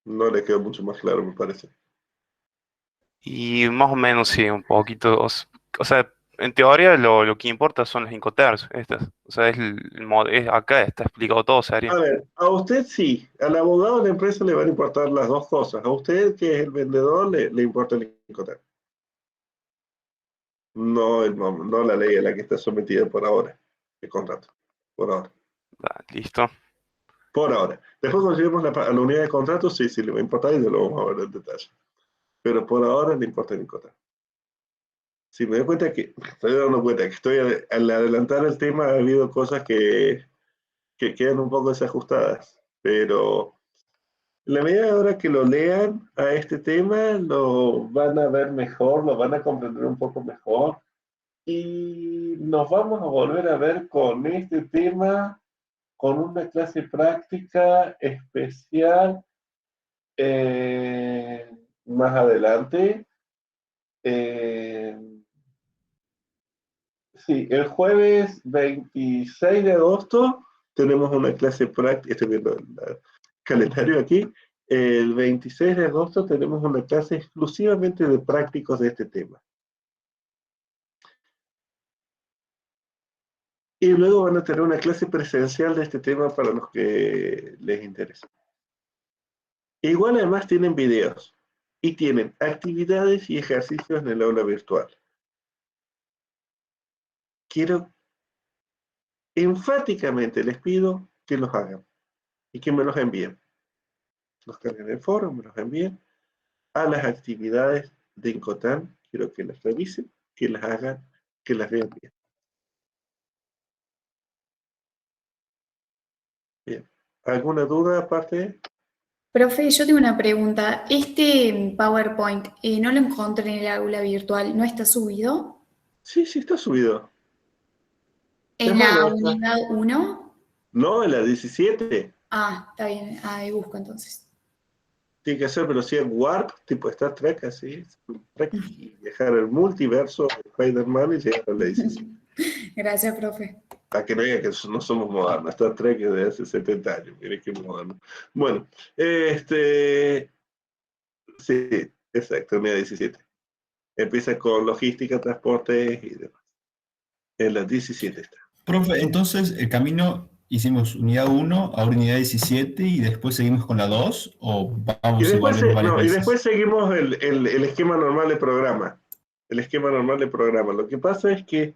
No le quedó mucho más claro, me parece. y más o menos sí, un poquito, o sea, en teoría lo que importa son las Incoterms, estas, o sea, acá está explicado todo, sería. A ver, a usted sí, al abogado de la empresa le van a importar las dos cosas. A usted, que es el vendedor, le importa el Incoterm. No la ley a la que está sometida por ahora, el contrato, por ahora. Listo. Por ahora. Después conseguimos a la unidad de contrato, sí, le va a importar y se lo vamos a ver en detalle. Pero por ahora le importa el Incoterm. Si me doy cuenta que, estoy dando cuenta que al adelantar el tema ha habido cosas que quedan un poco desajustadas, pero en la medida de ahora que lo lean a este tema, lo van a ver mejor, lo van a comprender un poco mejor y nos vamos a volver a ver con este tema, con una clase práctica especial más adelante. Sí, el jueves 26 de agosto tenemos una clase práctica, estoy viendo el calendario aquí, el 26 de agosto tenemos una clase exclusivamente de prácticos de este tema. Y luego van a tener una clase presencial de este tema para los que les interese. Igual además tienen videos y tienen actividades y ejercicios en el aula virtual. Quiero enfáticamente les pido que los hagan y que me los envíen. Los carguen en el foro, me los envíen a las actividades de Incoterm. Quiero que las revisen, que las hagan, que las vean bien. Bien. ¿Alguna duda aparte? Profe, yo tengo una pregunta. Este PowerPoint, no lo encontré en el aula virtual, ¿no está subido? Sí, está subido. ¿En la unidad 1? No, en la 17. Ah, está bien, ahí busco entonces. Tiene que ser velocidad warp, tipo Star Trek, así. Y viajar al multiverso de Spider-Man y llegar a la 17. Gracias, profe. Para que no diga que no somos modernos. Star Trek es de hace 70 años. Mire qué moderno. Bueno, sí, exacto, unidad 17. Empieza con logística, transporte y demás. En la 17 está. Profe, entonces el camino hicimos unidad 1, ahora unidad 17 y después seguimos con la 2 o vamos Y y después, volvemos varias y veces. después seguimos el esquema normal de programa. El esquema normal de programa. Lo que pasa es que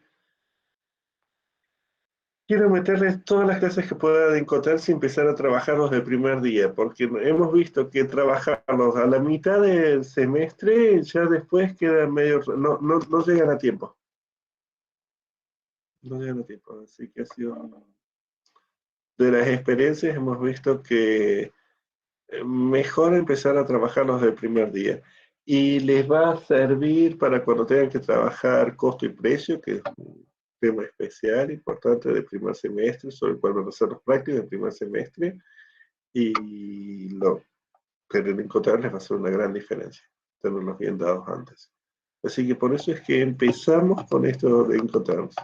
quiero meterles todas las clases que pueda de Incoterms y empezar a trabajarlos del primer día, porque hemos visto que trabajarlos a la mitad del semestre ya después queda medio... No llegan a tiempo. No llegan a tiempo, así que ha sido... De las experiencias hemos visto que mejor empezar a trabajarlos del primer día. Y les va a servir para cuando tengan que trabajar costo y precio, que es un tema especial, importante del primer semestre, sobre el cual van a hacer los prácticos del primer semestre, pero en Incoterms les va a hacer una gran diferencia, tenerlos bien dados antes. Así que por eso es que empezamos con esto de Incoterms.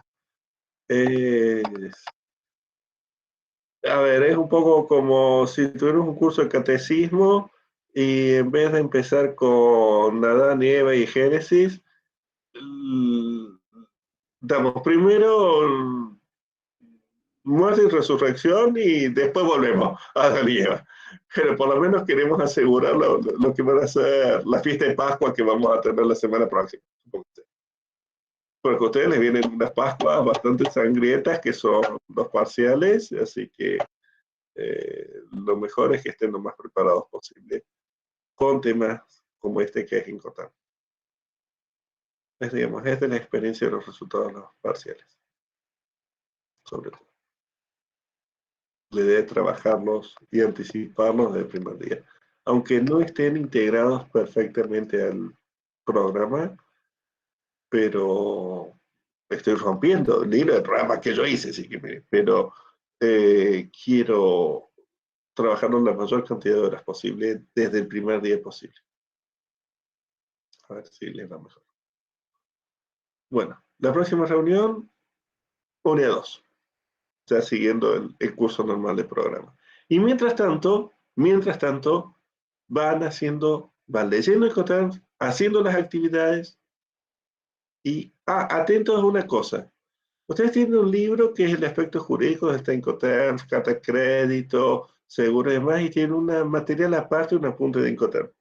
A ver, es un poco como si tuvieras un curso de catecismo y en vez de empezar con Adán y Eva y Génesis, damos primero muerte y resurrección y después volvemos a Adán y Eva. Pero por lo menos queremos asegurar lo que van a ser la fiesta de Pascua que vamos a tener la semana próxima. Porque a ustedes les vienen unas Pascuas bastante sangrientas que son los parciales, así que lo mejor es que estén lo más preparados posible con temas como este que es Incoterms. Es de la experiencia de los resultados de los parciales, sobre todo. La idea de trabajarlos y anticiparlos desde el primer día. Aunque no estén integrados perfectamente al programa, pero estoy rompiendo el hilo de programa que yo hice, pero quiero trabajarlo la mayor cantidad de horas posible desde el primer día posible. A ver si les va mejor. Bueno, la próxima reunión, unidad 2, ya siguiendo el curso normal de programa. Y mientras tanto, van leyendo Incoterms, haciendo las actividades y, atentos a una cosa. Ustedes tienen un libro que es el aspecto jurídico de Incoterms, carta de crédito, seguro y demás, y tienen un material aparte, un apunte de Incoterms.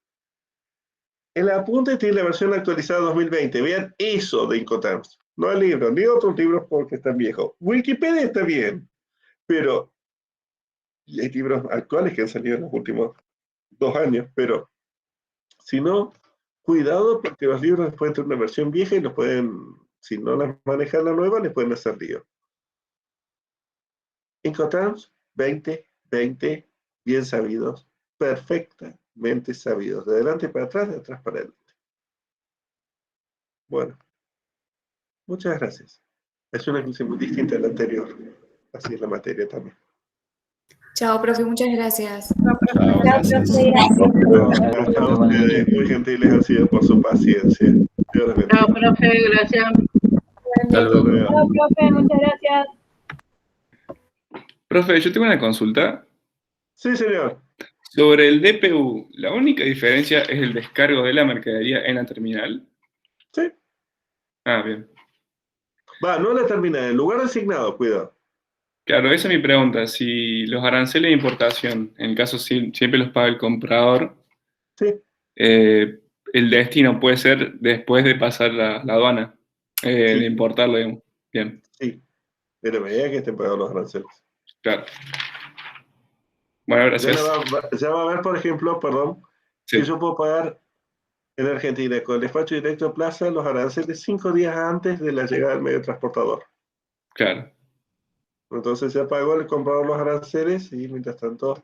El apunte tiene la versión actualizada 2020. Vean eso de Incoterms. No el libro, ni otros libros porque están viejos. Wikipedia está bien, pero hay libros actuales que han salido en los últimos 2 años, pero si no, cuidado porque los libros pueden tener una versión vieja y los pueden, si no las manejan la nueva, les pueden hacer lío. Incoterms 2020, bien sabidos, perfectamente sabidos, de adelante para atrás, de atrás para adelante. Bueno, muchas gracias. Es una clase muy distinta a la anterior, así es la materia también. Chao, profe, muchas gracias. Gracias. Muy gentiles han sido por su paciencia. Dios les bendiga. Chao, profe, gracias. Hasta luego. Chao, profe, muchas gracias. Profe, yo tengo una consulta. Sí, señor. Sobre el DPU, ¿la única diferencia es el descargo de la mercadería en la terminal? Sí. Ah, bien. No en la terminal, en el lugar asignado, cuidado. Claro, esa es mi pregunta. Si los aranceles de importación, en el caso siempre los paga el comprador, sí. El destino puede ser después de pasar la aduana, Sí. de importarlo, digamos. Bien. Sí, pero me diga que estén pagados los aranceles. Claro. Bueno, gracias. Ya va a haber, por ejemplo, Sí. que yo puedo pagar en Argentina con el despacho directo de Plaza los aranceles 5 días antes de la llegada del medio transportador. Claro. Entonces ya pagó el comprador los aranceles y mientras tanto,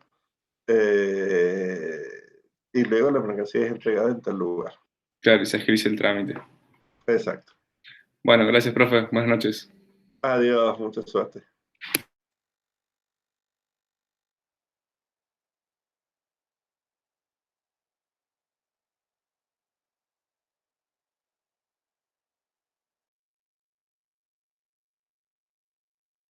y luego la mercancía es entregada en tal lugar. Claro, y se agiliza el trámite. Exacto. Bueno, gracias, profe. Buenas noches. Adiós, mucha suerte.